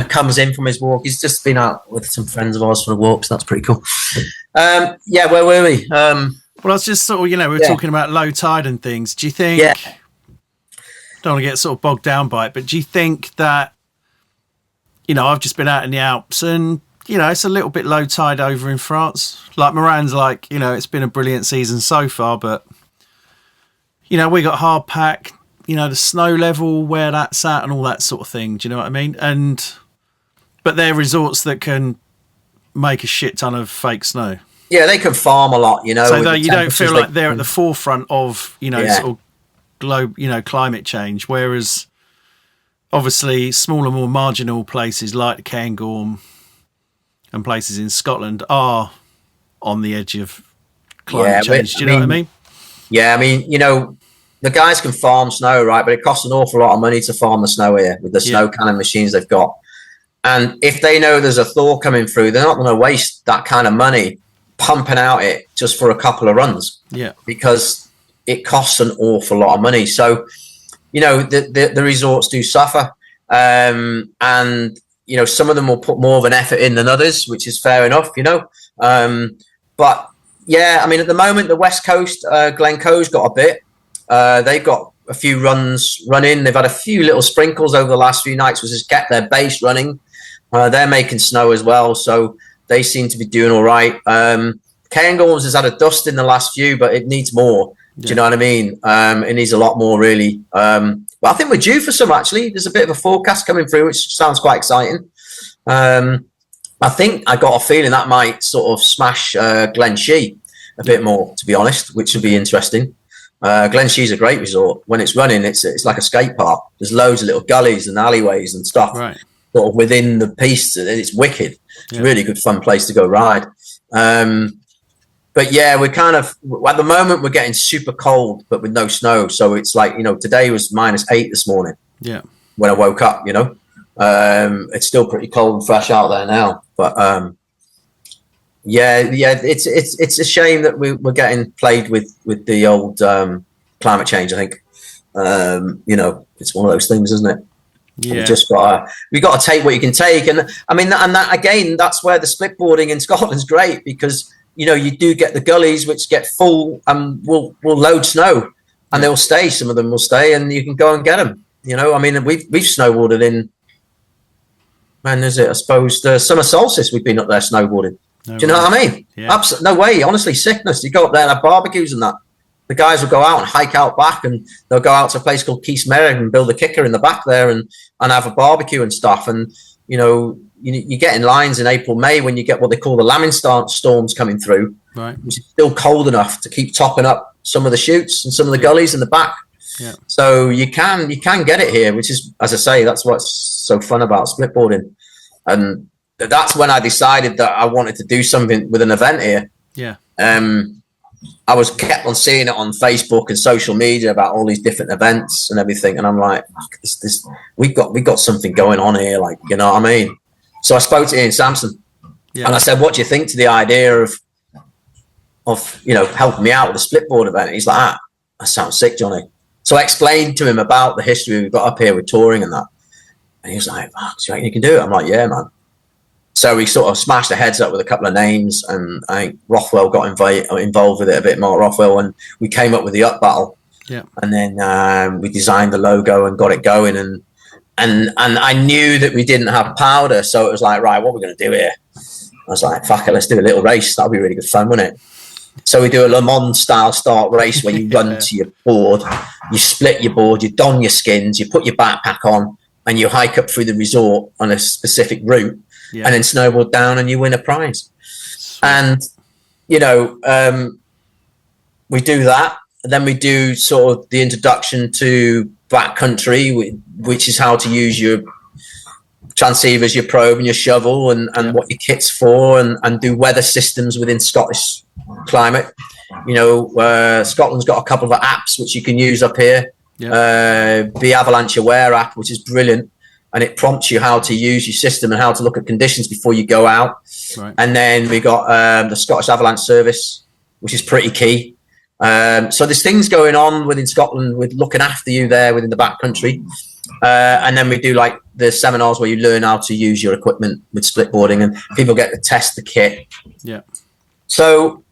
comes in from his walk. He's just been out with some friends of ours for a walk, so that's pretty cool. Where were we?
Well, I was just sort of, we were talking about low tide and things. Do you think, don't want to get sort of bogged down by it, but do you think that, I've just been out in the Alps and, it's a little bit low tide over in France. Like Moran's like, it's been a brilliant season so far, but, we got hard pack, the snow level, where that's at and all that sort of thing. Do you know what I mean? But they're resorts that can make a shit ton of fake snow.
Yeah, they can farm a lot,
So you don't feel like they're at the forefront of, sort of globe, climate change. Whereas obviously smaller, more marginal places like the Cairngorm and places in Scotland are on the edge of climate change. Do you know what I mean?
Yeah, I mean, the guys can farm snow, right? But it costs an awful lot of money to farm the snow here with the snow cannon machines they've got. And if they know there's a thaw coming through, they're not going to waste that kind of money pumping out it just for a couple of runs.
Yeah.
Because it costs an awful lot of money. So, the resorts do suffer. And, some of them will put more of an effort in than others, which is fair enough, But, yeah, I mean, at the moment, the West Coast, Glencoe's got a bit. They've got a few runs running. They've had a few little sprinkles over the last few nights, which has kept their base running. They're making snow as well, so they seem to be doing all right. Cairngorms has had a dust in the last few, but it needs more. Do you know what I mean? It needs a lot more, really. But I think we're due for some, actually. There's a bit of a forecast coming through, which sounds quite exciting. I think I got a feeling that might sort of smash Glen Shee a bit more, to be honest, which would be interesting. Glen Shee's a great resort. When it's running, it's like a skate park. There's loads of little gullies and alleyways and stuff sort of within the piece. It's wicked. It's a really good fun place to go ride. But yeah, we're kind of, at the moment, we're getting super cold, but with no snow. So it's like, today was -8 this morning.
Yeah.
When I woke up, it's still pretty cold and fresh out there now. But it's a shame that we're getting played with the old climate change. I think, it's one of those things, isn't it?
Yeah.
We got to take what you can take. And I mean, that again, that's where the splitboarding in Scotland's great because, you do get the gullies which get full and will load snow and they'll stay. Some of them will stay and you can go and get them. I mean, we've snowboarded in when is it? I suppose the summer solstice we've been up there snowboarding. Do you know what I mean?
Yeah.
No way. Honestly, sickness. You go up there and have barbecues and that. The guys will go out and hike out back, and they'll go out to a place called Keithsmerrig and build a kicker in the back there and have a barbecue and stuff. And, you know, you get in lines in April, May when you get what they call the lambing storms coming through,
right?
Which is still cold enough to keep topping up some of the chutes and some of the gullies in the back.
Yeah.
So you can get it here, which is, as I say, that's what's so fun about splitboarding. And that's when I decided that I wanted to do something with an event here.
Yeah.
I was kept on seeing it on Facebook and social media about all these different events and everything, and I'm like, this we've got something going on here, like, you know what I mean? So I spoke to Ian Sampson, and I said, what do you think to the idea of you know, helping me out with the splitboard event? He's like, that sounds sick, Johnny. So I explained to him about the history we've got up here with touring and that, and he was like, do you reckon you can do it? I'm like, yeah, man. So we sort of smashed the heads up with a couple of names, and I think Rothwell got involved with it a bit more, Rothwell, and we came up with the Upbattle. Yeah. And then we designed the logo and got it going, and I knew that we didn't have powder, so it was like, right, what are we going to do here? I was like, fuck it, let's do a little race. That'll be really good fun, wouldn't it? So we do a Le Mans style start race where you run to your board, you split your board, you don your skins, you put your backpack on, and you hike up through the resort on a specific route. Yeah. And then snowboard down and you win a prize. Sweet. And, you know, we do that. And then we do sort of the introduction to backcountry, which is how to use your transceivers, your probe and your shovel, and what your kit's for, and do weather systems within Scottish climate. You know, Scotland's got a couple of apps which you can use up here. Yeah. The Avalanche Aware app, which is brilliant. And it prompts you how to use your system and how to look at conditions before you go out. Right. And then we got the Scottish Avalanche service, which is pretty key. So there's things going on within Scotland with looking after you there within the backcountry. And then we do like the seminars where you learn how to use your equipment with splitboarding, and people get to test the kit. Yeah. So,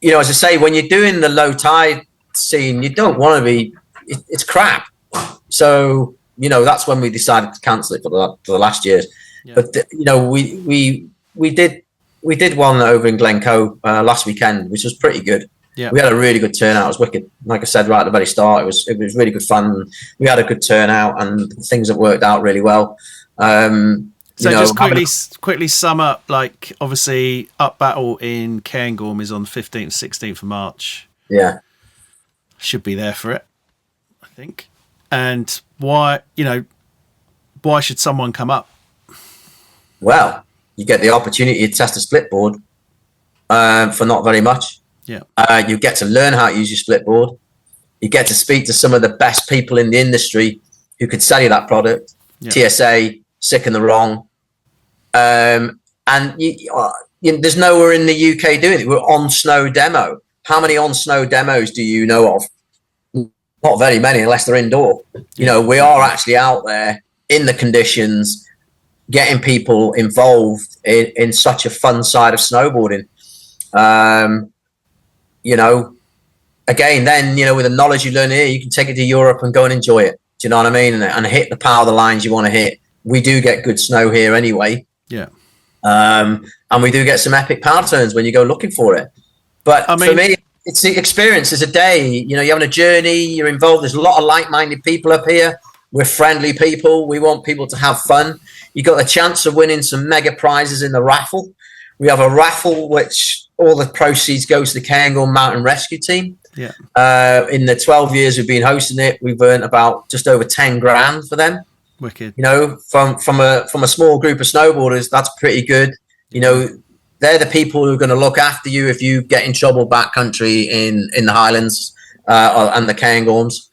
you know, as I say, when you're doing the low tide scene, you don't want to be, it's crap. So, you know, that's when we decided to cancel it for the last years. Yeah. But you know, we did one over in Glencoe last weekend, which was pretty good. Yeah. We had a really good turnout. It was wicked. Like I said right at the very start, it was really good fun. We had a good turnout, and things have worked out really well. So
just quickly sum up. Like, obviously, Upbattle in Cairngorm is on the 15th, 16th of March.
Yeah,
should be there for it, I think. And why should someone come up?
Well, you get the opportunity to test a splitboard for not very much. Yeah. You get to learn how to use your splitboard. You get to speak to some of the best people in the industry who could sell you that product. Yeah. TSA, Sick and the Wrong. And there's nowhere in the UK doing it. We're on snow demo. How many on snow demos do you know of? Not very many, unless they're indoor. You know, we are actually out there in the conditions, getting people involved in such a fun side of snowboarding. You know, again, then, you know, with the knowledge you learn here, you can take it to Europe and go and enjoy it. Do you know what I mean? And hit the power of the lines you want to hit. We do get good snow here anyway. Yeah. And we do get some epic power turns when you go looking for it. But for me, it's the experience. It's a day, you know, you're having a journey, you're involved. There's a lot of like-minded people up here. We're friendly people. We want people to have fun. You got the chance of winning some mega prizes in the raffle. We have a raffle, which all the proceeds goes to the Cairngorm Mountain Rescue Team. Yeah. In the 12 years we've been hosting it, we've earned about just over 10 grand for them.
Wicked.
You know, from a small group of snowboarders, that's pretty good. You know, they're the people who are going to look after you if you get in trouble backcountry in the Highlands and the Cairngorms.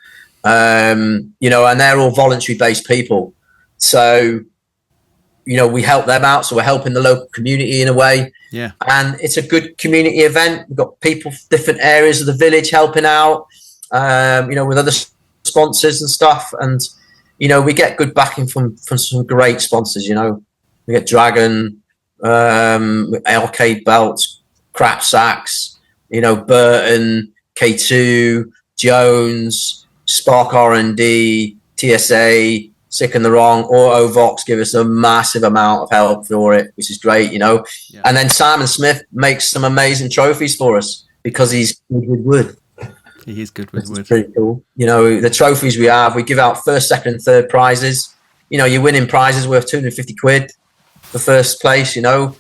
You know, and they're all voluntary-based people. So, you know, we help them out. So we're helping the local community in a way. Yeah. And it's a good community event. We've got people from different areas of the village helping out, you know, with other sponsors and stuff. And, you know, we get good backing from some great sponsors, you know. We get Dragon, Arcade Belts, Crap Sacks, you know, Burton, K2, Jones, Spark R&D, TSA, sick and the wrong. Autovox give us a massive amount of help for it, which is great, you know.
Yeah.
And then Simon Smith makes some amazing trophies for us because he's good with wood.
He is good with wood.
It's pretty cool. You know, the trophies we have, we give out first, second, and third prizes. You know, you're winning prizes worth 250 quid for first place, you know.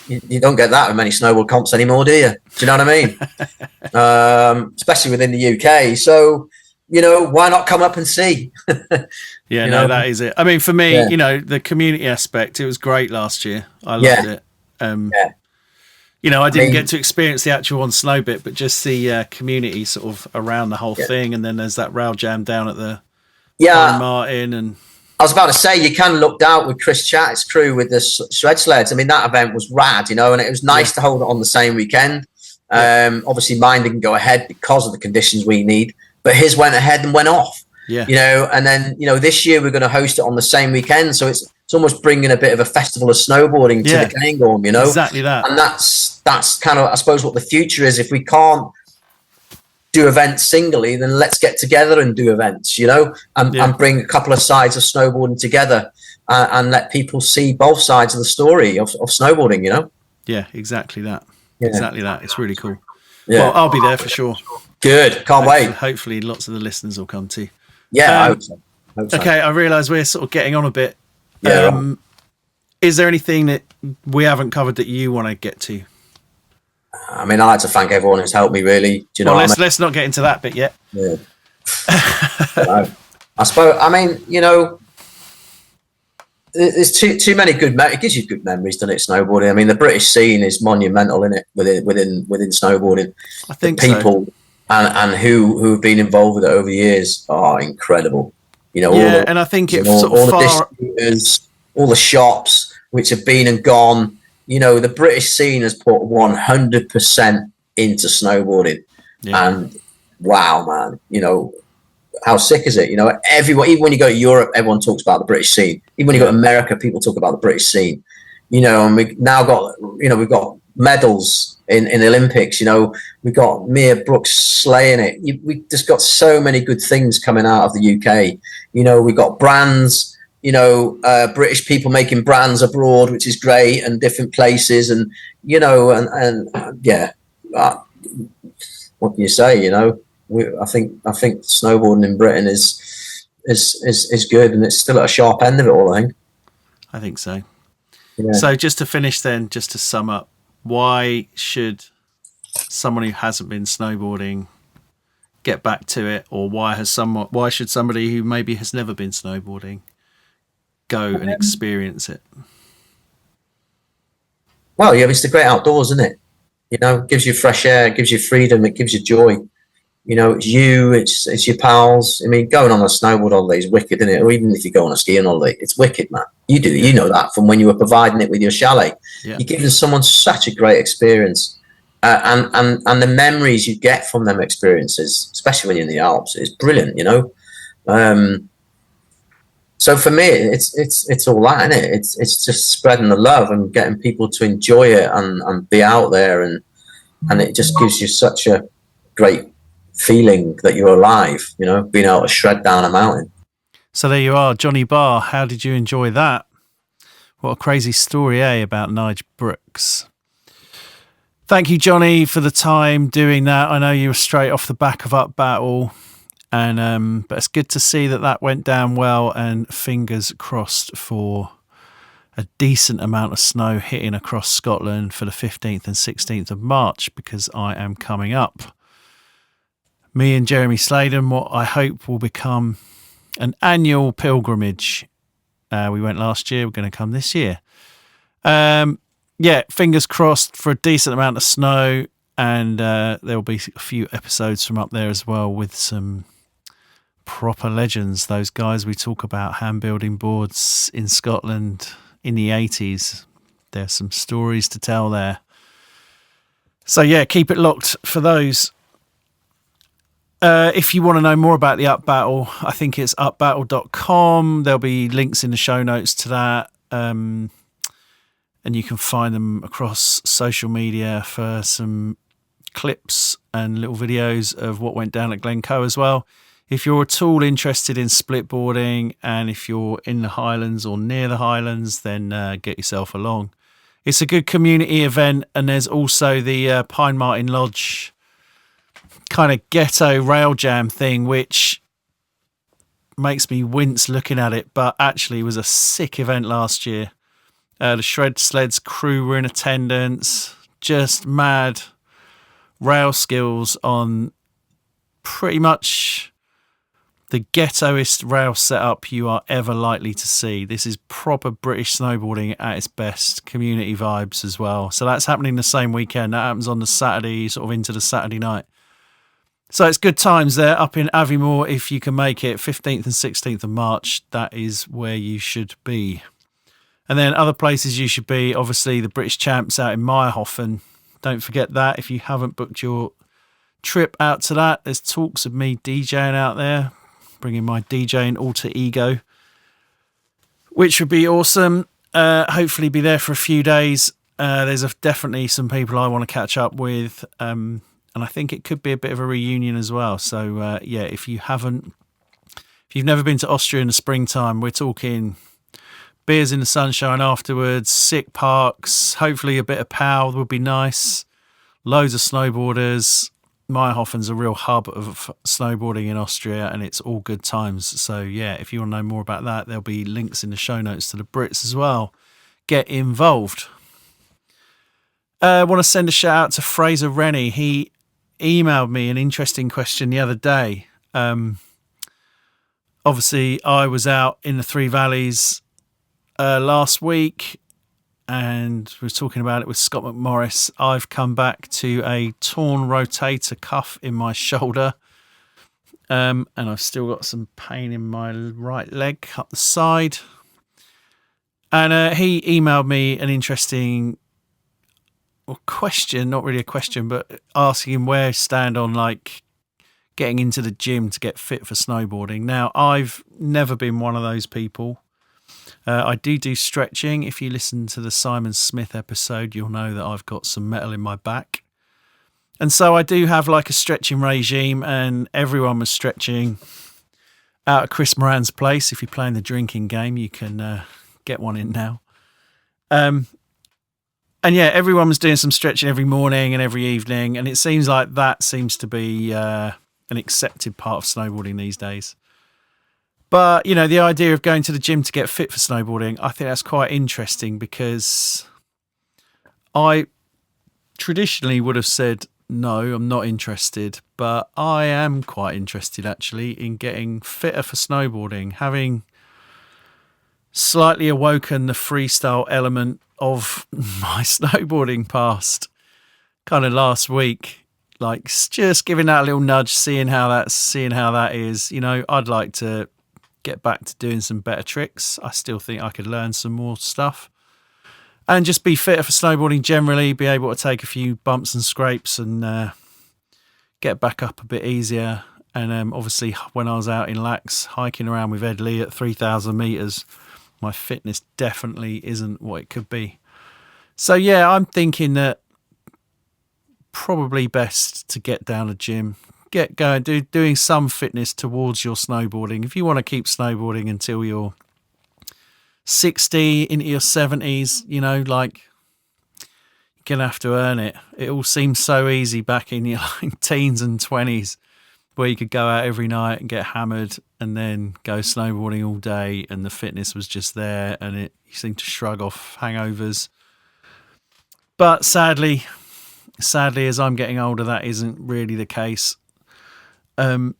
You don't get that with many snowboard comps anymore, do you? Do you know what I mean? Especially within the UK. So, you know, why not come up and see?
Yeah,
You
no,
know?
that is it. I mean, for me,
Yeah.
you know, the community aspect, it was great last year. I loved it.
Yeah.
You know, I didn't
mean-
get to experience the actual on snow bit, but just the community sort of around the whole thing. And then there's that rail jam down at the Pine Martin. And
I was about to say, you can look out with Chris Chat's crew with the shred sleds. I mean, that event was rad, you know, and it was nice to hold it on the same weekend. Obviously, mine didn't go ahead because of the conditions we need, but his went ahead and went off.
Yeah.
You know, and then, you know, this year we're going to host it on the same weekend. So it's almost bringing a bit of a festival of snowboarding to the Cairngorm, you know.
Exactly that.
And that's kind of, I suppose, what the future is. If we can't do events singly, then let's get together and do events, you know, and bring a couple of sides of snowboarding together and let people see both sides of the story of snowboarding, you know.
Yeah, exactly that.
Yeah.
Exactly that. It's really cool.
Yeah.
Well, I'll be there for sure.
Good. Can't wait.
Hopefully lots of the listeners will come too.
Yeah, I hope so.
Okay, I realise we're sort of getting on a bit.
Yeah, right.
Is there anything that we haven't covered that you want to get to?
I mean, I like to thank everyone who's helped me, really. Do you know
Well,
what I mean?
let's not get into that bit yet.
Yeah. I suppose, I mean, you know, there's too many good it gives you good memories, doesn't it, snowboarding? I mean, the British scene is monumental, isn't it, within snowboarding.
I think
the people and who have been involved with it over the years are incredible. You know,
and I think it's sort of
the distributors, all the shops which have been and gone. You know, the British scene has put 100% into snowboarding, and wow, man, you know, how sick is it? You know, everyone, even when you go to Europe, everyone talks about the British scene. Even when you go to America, people talk about the British scene. You know, and we've now got, you know, we've got medals in the Olympics. You know, we've got Mia Brooks slaying it. We've just got so many good things coming out of the UK. You know, we've got brands. You know, British people making brands abroad, which is great, and different places, and you know, and what can you say? You know, I think snowboarding in Britain is good, and it's still at a sharp end of it all.
I think so.
Yeah.
So just to finish, then, just to sum up, why should someone who hasn't been snowboarding get back to it, or why should somebody who maybe has never been snowboarding go and experience it?
Well, yeah, it's the great outdoors, isn't it? You know, it gives you fresh air, it gives you freedom, it gives you joy. You know, it's you, it's your pals. I mean, going on a snowboard holiday is wicked, isn't it? Or even if you go on a skiing holiday, it's wicked, man. You know that from when you were providing it with your chalet.
Yeah.
You're giving someone such a great experience, and the memories you get from them experiences, especially when you're in the Alps, is brilliant. You know. So for me, it's all that, isn't it? It's just spreading the love and getting people to enjoy it and be out there, and it just gives you such a great feeling that you're alive, you know, being able to shred down a mountain.
So there you are, Jonny Barr. How did you enjoy that? What a crazy story, about Nige Brooks. Thank you, Jonny, for the time doing that. I know you were straight off the back of Upbattle, and but it's good to see that went down well, and fingers crossed for a decent amount of snow hitting across Scotland for the 15th and 16th of March, because I am coming up. Me and Jeremy Sladen, what I hope will become an annual pilgrimage. We went last year, we're going to come this year. Fingers crossed for a decent amount of snow, and there'll be a few episodes from up there as well with some proper legends. Those guys we talk about, hand building boards in Scotland in the 80s. There's some stories to tell there. So yeah, keep it locked for those. If you want to know more about the Upbattle, I think it's upbattle.com. There'll be links in the show notes to that. And you can find them across social media for some clips and little videos of what went down at Glencoe as well. if you're at all interested in splitboarding, and if you're in the Highlands or near the Highlands, then get yourself along. It's a good community event, and there's also the Pine Martin Lodge kind of ghetto rail jam thing, which makes me wince looking at it, but actually was a sick event last year. The Shred Sleds crew were in attendance, just mad rail skills on pretty much the ghettoest rail setup you are ever likely to see. This is proper British snowboarding at its best, community vibes as well. So that's happening the same weekend. That happens on the Saturday, sort of into the Saturday night. So it's good times there up in Aviemore if you can make it. 15th and 16th of March, that is where you should be. And then other places you should be, obviously the British Champs out in Meyerhofen. Don't forget that if you haven't booked your trip out to that. There's talks of me DJing out there, bringing my DJing alter ego, which would be awesome. Hopefully be there for a few days. There's definitely some people I want to catch up with. And I think it could be a bit of a reunion as well. So, if you've never been to Austria in the springtime, we're talking beers in the sunshine afterwards, sick parks, hopefully a bit of pow would be nice, loads of snowboarders. Meyerhofen's a real hub of snowboarding in Austria, and it's all good times. So, if you want to know more about that, there'll be links in the show notes to the Brits as well. Get involved. I want to send a shout out to Fraser Rennie. He emailed me an interesting question the other day. Obviously, I was out in the Three Valleys last week, and we were talking about it with Scott McMorris. I've come back to a torn rotator cuff in my shoulder, and I've still got some pain in my right leg up the side. And he emailed me an interesting question, not really a question, but asking him where I stand on like getting into the gym to get fit for snowboarding. Now, I've never been one of those people. I do stretching. If you listen to the Simon Smith episode, you'll know that I've got some metal in my back. And so I do have like a stretching regime, and everyone was stretching out at Chris Moran's place. If you're playing the drinking game, you can get one in now. And everyone was doing some stretching every morning and every evening, and it seems like that seems to be an accepted part of snowboarding these days. But, the idea of going to the gym to get fit for snowboarding, I think that's quite interesting, because I traditionally would have said, no, I'm not interested, but I am quite interested actually in getting fitter for snowboarding, having slightly awoken the freestyle element of my snowboarding past kind of last week, like just giving that a little nudge, seeing how that is. I'd like to get back to doing some better tricks. I still think I could learn some more stuff and just be fitter for snowboarding generally, be able to take a few bumps and scrapes and get back up a bit easier. And obviously when I was out in Lax hiking around with Ed Lee at 3,000 metres, my fitness definitely isn't what it could be. So I'm thinking that probably best to get down the gym, get going, doing some fitness towards your snowboarding. If you want to keep snowboarding until you're 60, into your 70s, you're going to have to earn it. It all seems so easy back in your teens and 20s, where you could go out every night and get hammered and then go snowboarding all day, and the fitness was just there, and you seemed to shrug off hangovers. But sadly, as I'm getting older, that isn't really the case. Nice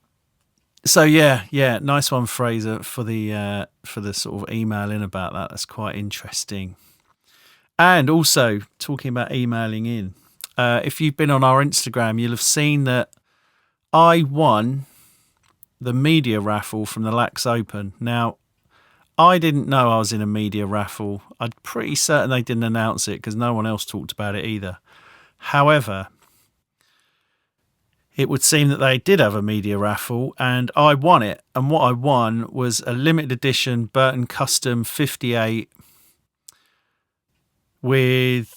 one, Fraser, for the sort of email in about that. That's quite interesting. And also, talking about emailing in, if you've been on our Instagram, you'll have seen that I won the media raffle from the Lax Open. Now, I didn't know I was in a media raffle. I'm pretty certain they didn't announce it because no one else talked about it either. However, it would seem that they did have a media raffle, and I won it. And what I won was a limited edition Burton Custom 58 with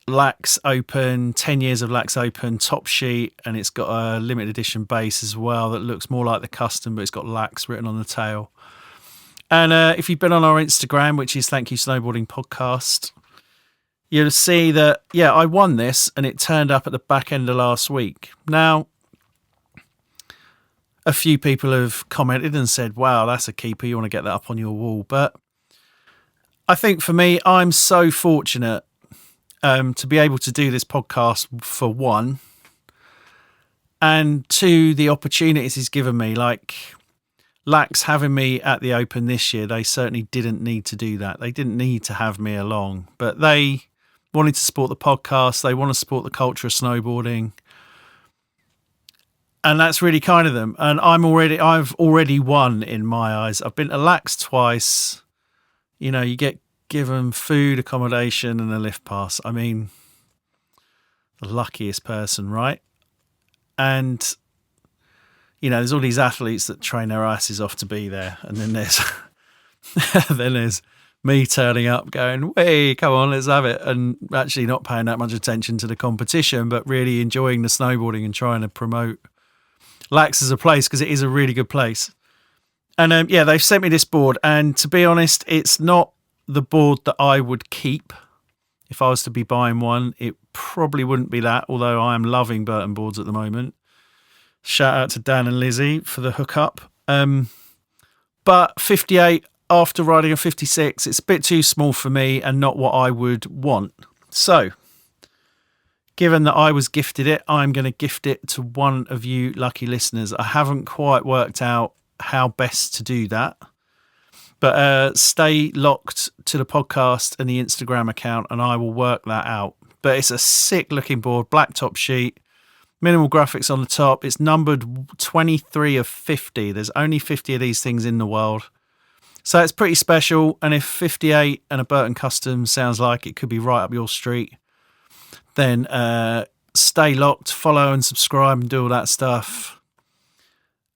Lax Open, 10 years of Lax Open top sheet, and it's got a limited edition base as well that looks more like the custom, but it's got Lax written on the tail. And if you've been on our Instagram, which is Thank You Snowboarding Podcast, you'll see that, yeah, I won this and it turned up at the back end of last week. Now, a few people have commented and said, wow, that's a keeper. You want to get that up on your wall. But I think for me, I'm so fortunate to be able to do this podcast, for one, and two, the opportunities he's given me. Like Lax having me at the Open this year, they certainly didn't need to do that. They didn't need to have me along, but they wanted to support the podcast. They want to support the culture of snowboarding. And that's really kind of them. And I've already won in my eyes. I've been to Lax twice. You know, you get given food, accommodation, and a lift pass. I mean, the luckiest person, right? And, you know, there's all these athletes that train their asses off to be there. And then there's me turning up going, hey, come on, let's have it. And actually not paying that much attention to the competition, but really enjoying the snowboarding and trying to promote Lax as a place, because it is a really good place. And yeah, they've sent me this board, and to be honest, it's not the board that I would keep. If I was to be buying one, it probably wouldn't be that, although I am loving Burton boards at the moment. Shout out to Dan and Lizzie for the hookup. But 58, after riding a 56, it's a bit too small for me and not what I would want. So, given that I was gifted it, I'm going to gift it to one of you lucky listeners. I haven't quite worked out how best to do that, but stay locked to the podcast and the Instagram account and I will work that out. But it's a sick looking board, black top sheet, minimal graphics on the top. It's numbered 23 of 50. There's only 50 of these things in the world. So it's pretty special. And if 58 and a Burton Custom sounds like it could be right up your street, then stay locked, follow and subscribe and do all that stuff.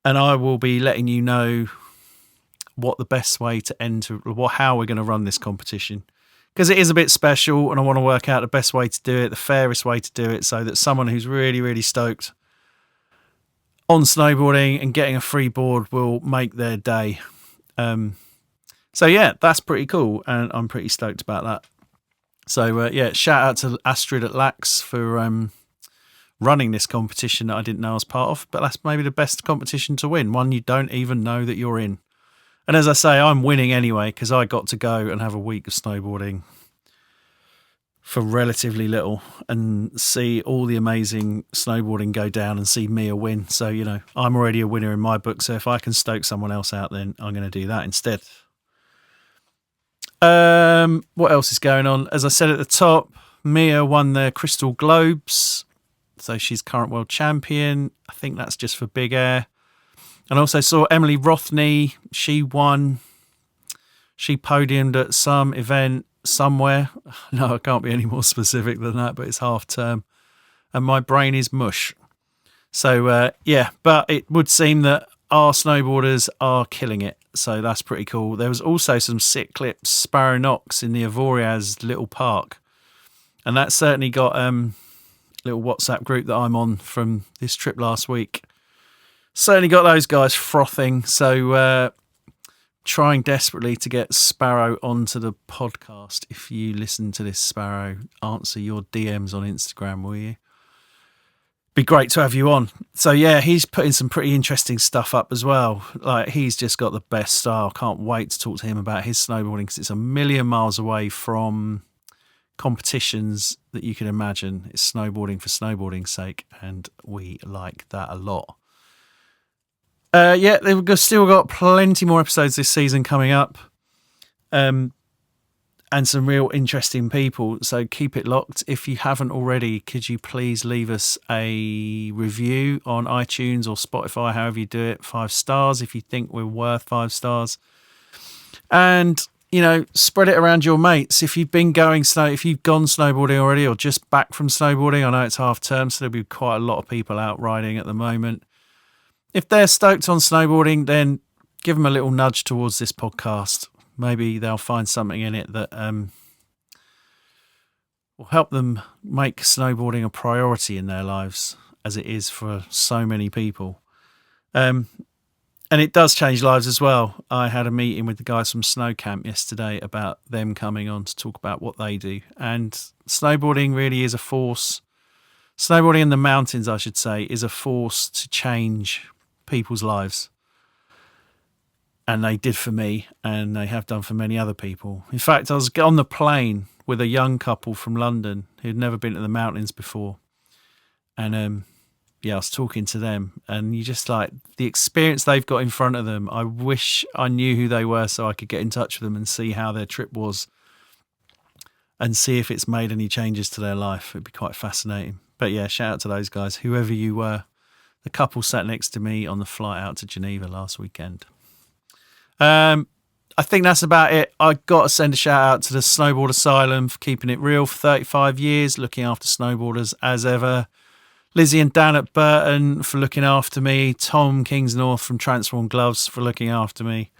And I will be letting you know what the best way to enter, how we're going to run this competition. Because it is a bit special and I want to work out the best way to do it, the fairest way to do it, so that someone who's really, really stoked on snowboarding and getting a free board will make their day. So yeah, that's pretty cool. And I'm pretty stoked about that. So, yeah, shout out to Astrid at Lax for running this competition that I didn't know I was part of. But that's maybe the best competition to win, one you don't even know that you're in. And as I say, I'm winning anyway because I got to go and have a week of snowboarding for relatively little and see all the amazing snowboarding go down and see Mia win. So, you know, I'm already a winner in my book. So if I can stoke someone else out, then I'm going to do that instead. What else is going on? As I said at the top, Mia won the Crystal Globes. So she's current world champion. I think that's just for big air. And also saw Emily Rothney. She won. She podiumed at some event somewhere. No, I can't be any more specific than that, but it's half term. And my brain is mush. So, yeah, but it would seem that our snowboarders are killing it. So that's pretty cool. There was also some sick clips, Sparrow Knox in the Avoriaz little park. And that certainly got a little WhatsApp group that I'm on from this trip last week. Certainly got those guys frothing. So trying desperately to get Sparrow onto the podcast. If you listen to this, Sparrow, answer your DMs on Instagram, will you? Be great to have you on. So yeah, he's putting some pretty interesting stuff up as well. Like, he's just got the best style. Can't wait to talk to him about his snowboarding because it's a million miles away from competitions that you can imagine. It's snowboarding for snowboarding's sake, and we like that a lot. Yeah, they've still got plenty more episodes this season coming up. And some real interesting people. So keep it locked. If you haven't already, could you please leave us a review on iTunes or Spotify, however you do it. 5 stars if you think we're worth 5 stars. And, you know, spread it around your mates. If you've been if you've gone snowboarding already or just back from snowboarding, I know it's half term, so there'll be quite a lot of people out riding at the moment. If they're stoked on snowboarding, then give them a little nudge towards this podcast. Maybe they'll find something in it that will help them make snowboarding a priority in their lives, as it is for so many people. And it does change lives as well. I had a meeting with the guys from Snow Camp yesterday about them coming on to talk about what they do. And snowboarding really is a force. Snowboarding in the mountains, I should say, is a force to change people's lives. And they did for me, and they have done for many other people. In fact, I was on the plane with a young couple from London who'd never been to the mountains before. And I was talking to them, and you just like the experience they've got in front of them. I wish I knew who they were so I could get in touch with them and see how their trip was and see if it's made any changes to their life. It'd be quite fascinating. But yeah, shout out to those guys, whoever you were. The couple sat next to me on the flight out to Geneva last weekend. I think that's about it. I got to send a shout out to the Snowboard Asylum for keeping it real for 35 years, looking after snowboarders as ever. Lizzie and Dan at Burton for looking after me. Tom Kingsnorth from Transform Gloves for looking after me.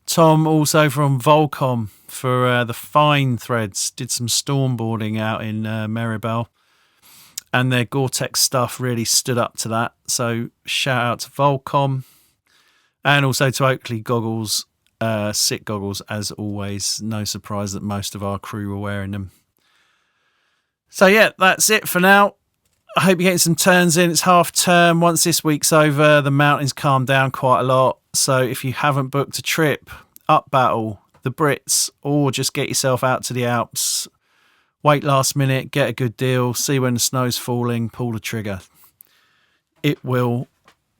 Tom also from Volcom for the fine threads. Did some stormboarding out in Maribel. And their Gore-Tex stuff really stood up to that. So shout out to Volcom. And also to Oakley Goggles, sick goggles, as always. No surprise that most of our crew were wearing them. So yeah, that's it for now. I hope you're getting some turns in. It's half term. Once this week's over, the mountains calm down quite a lot. So if you haven't booked a trip, Upbattle, the Brits, or just get yourself out to the Alps, wait last minute, get a good deal, see when the snow's falling, pull the trigger.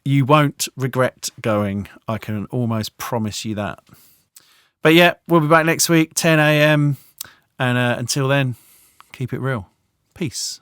You won't regret going. I can almost promise you that. But yeah, we'll be back next week, 10 a.m. And until then, keep it real. Peace.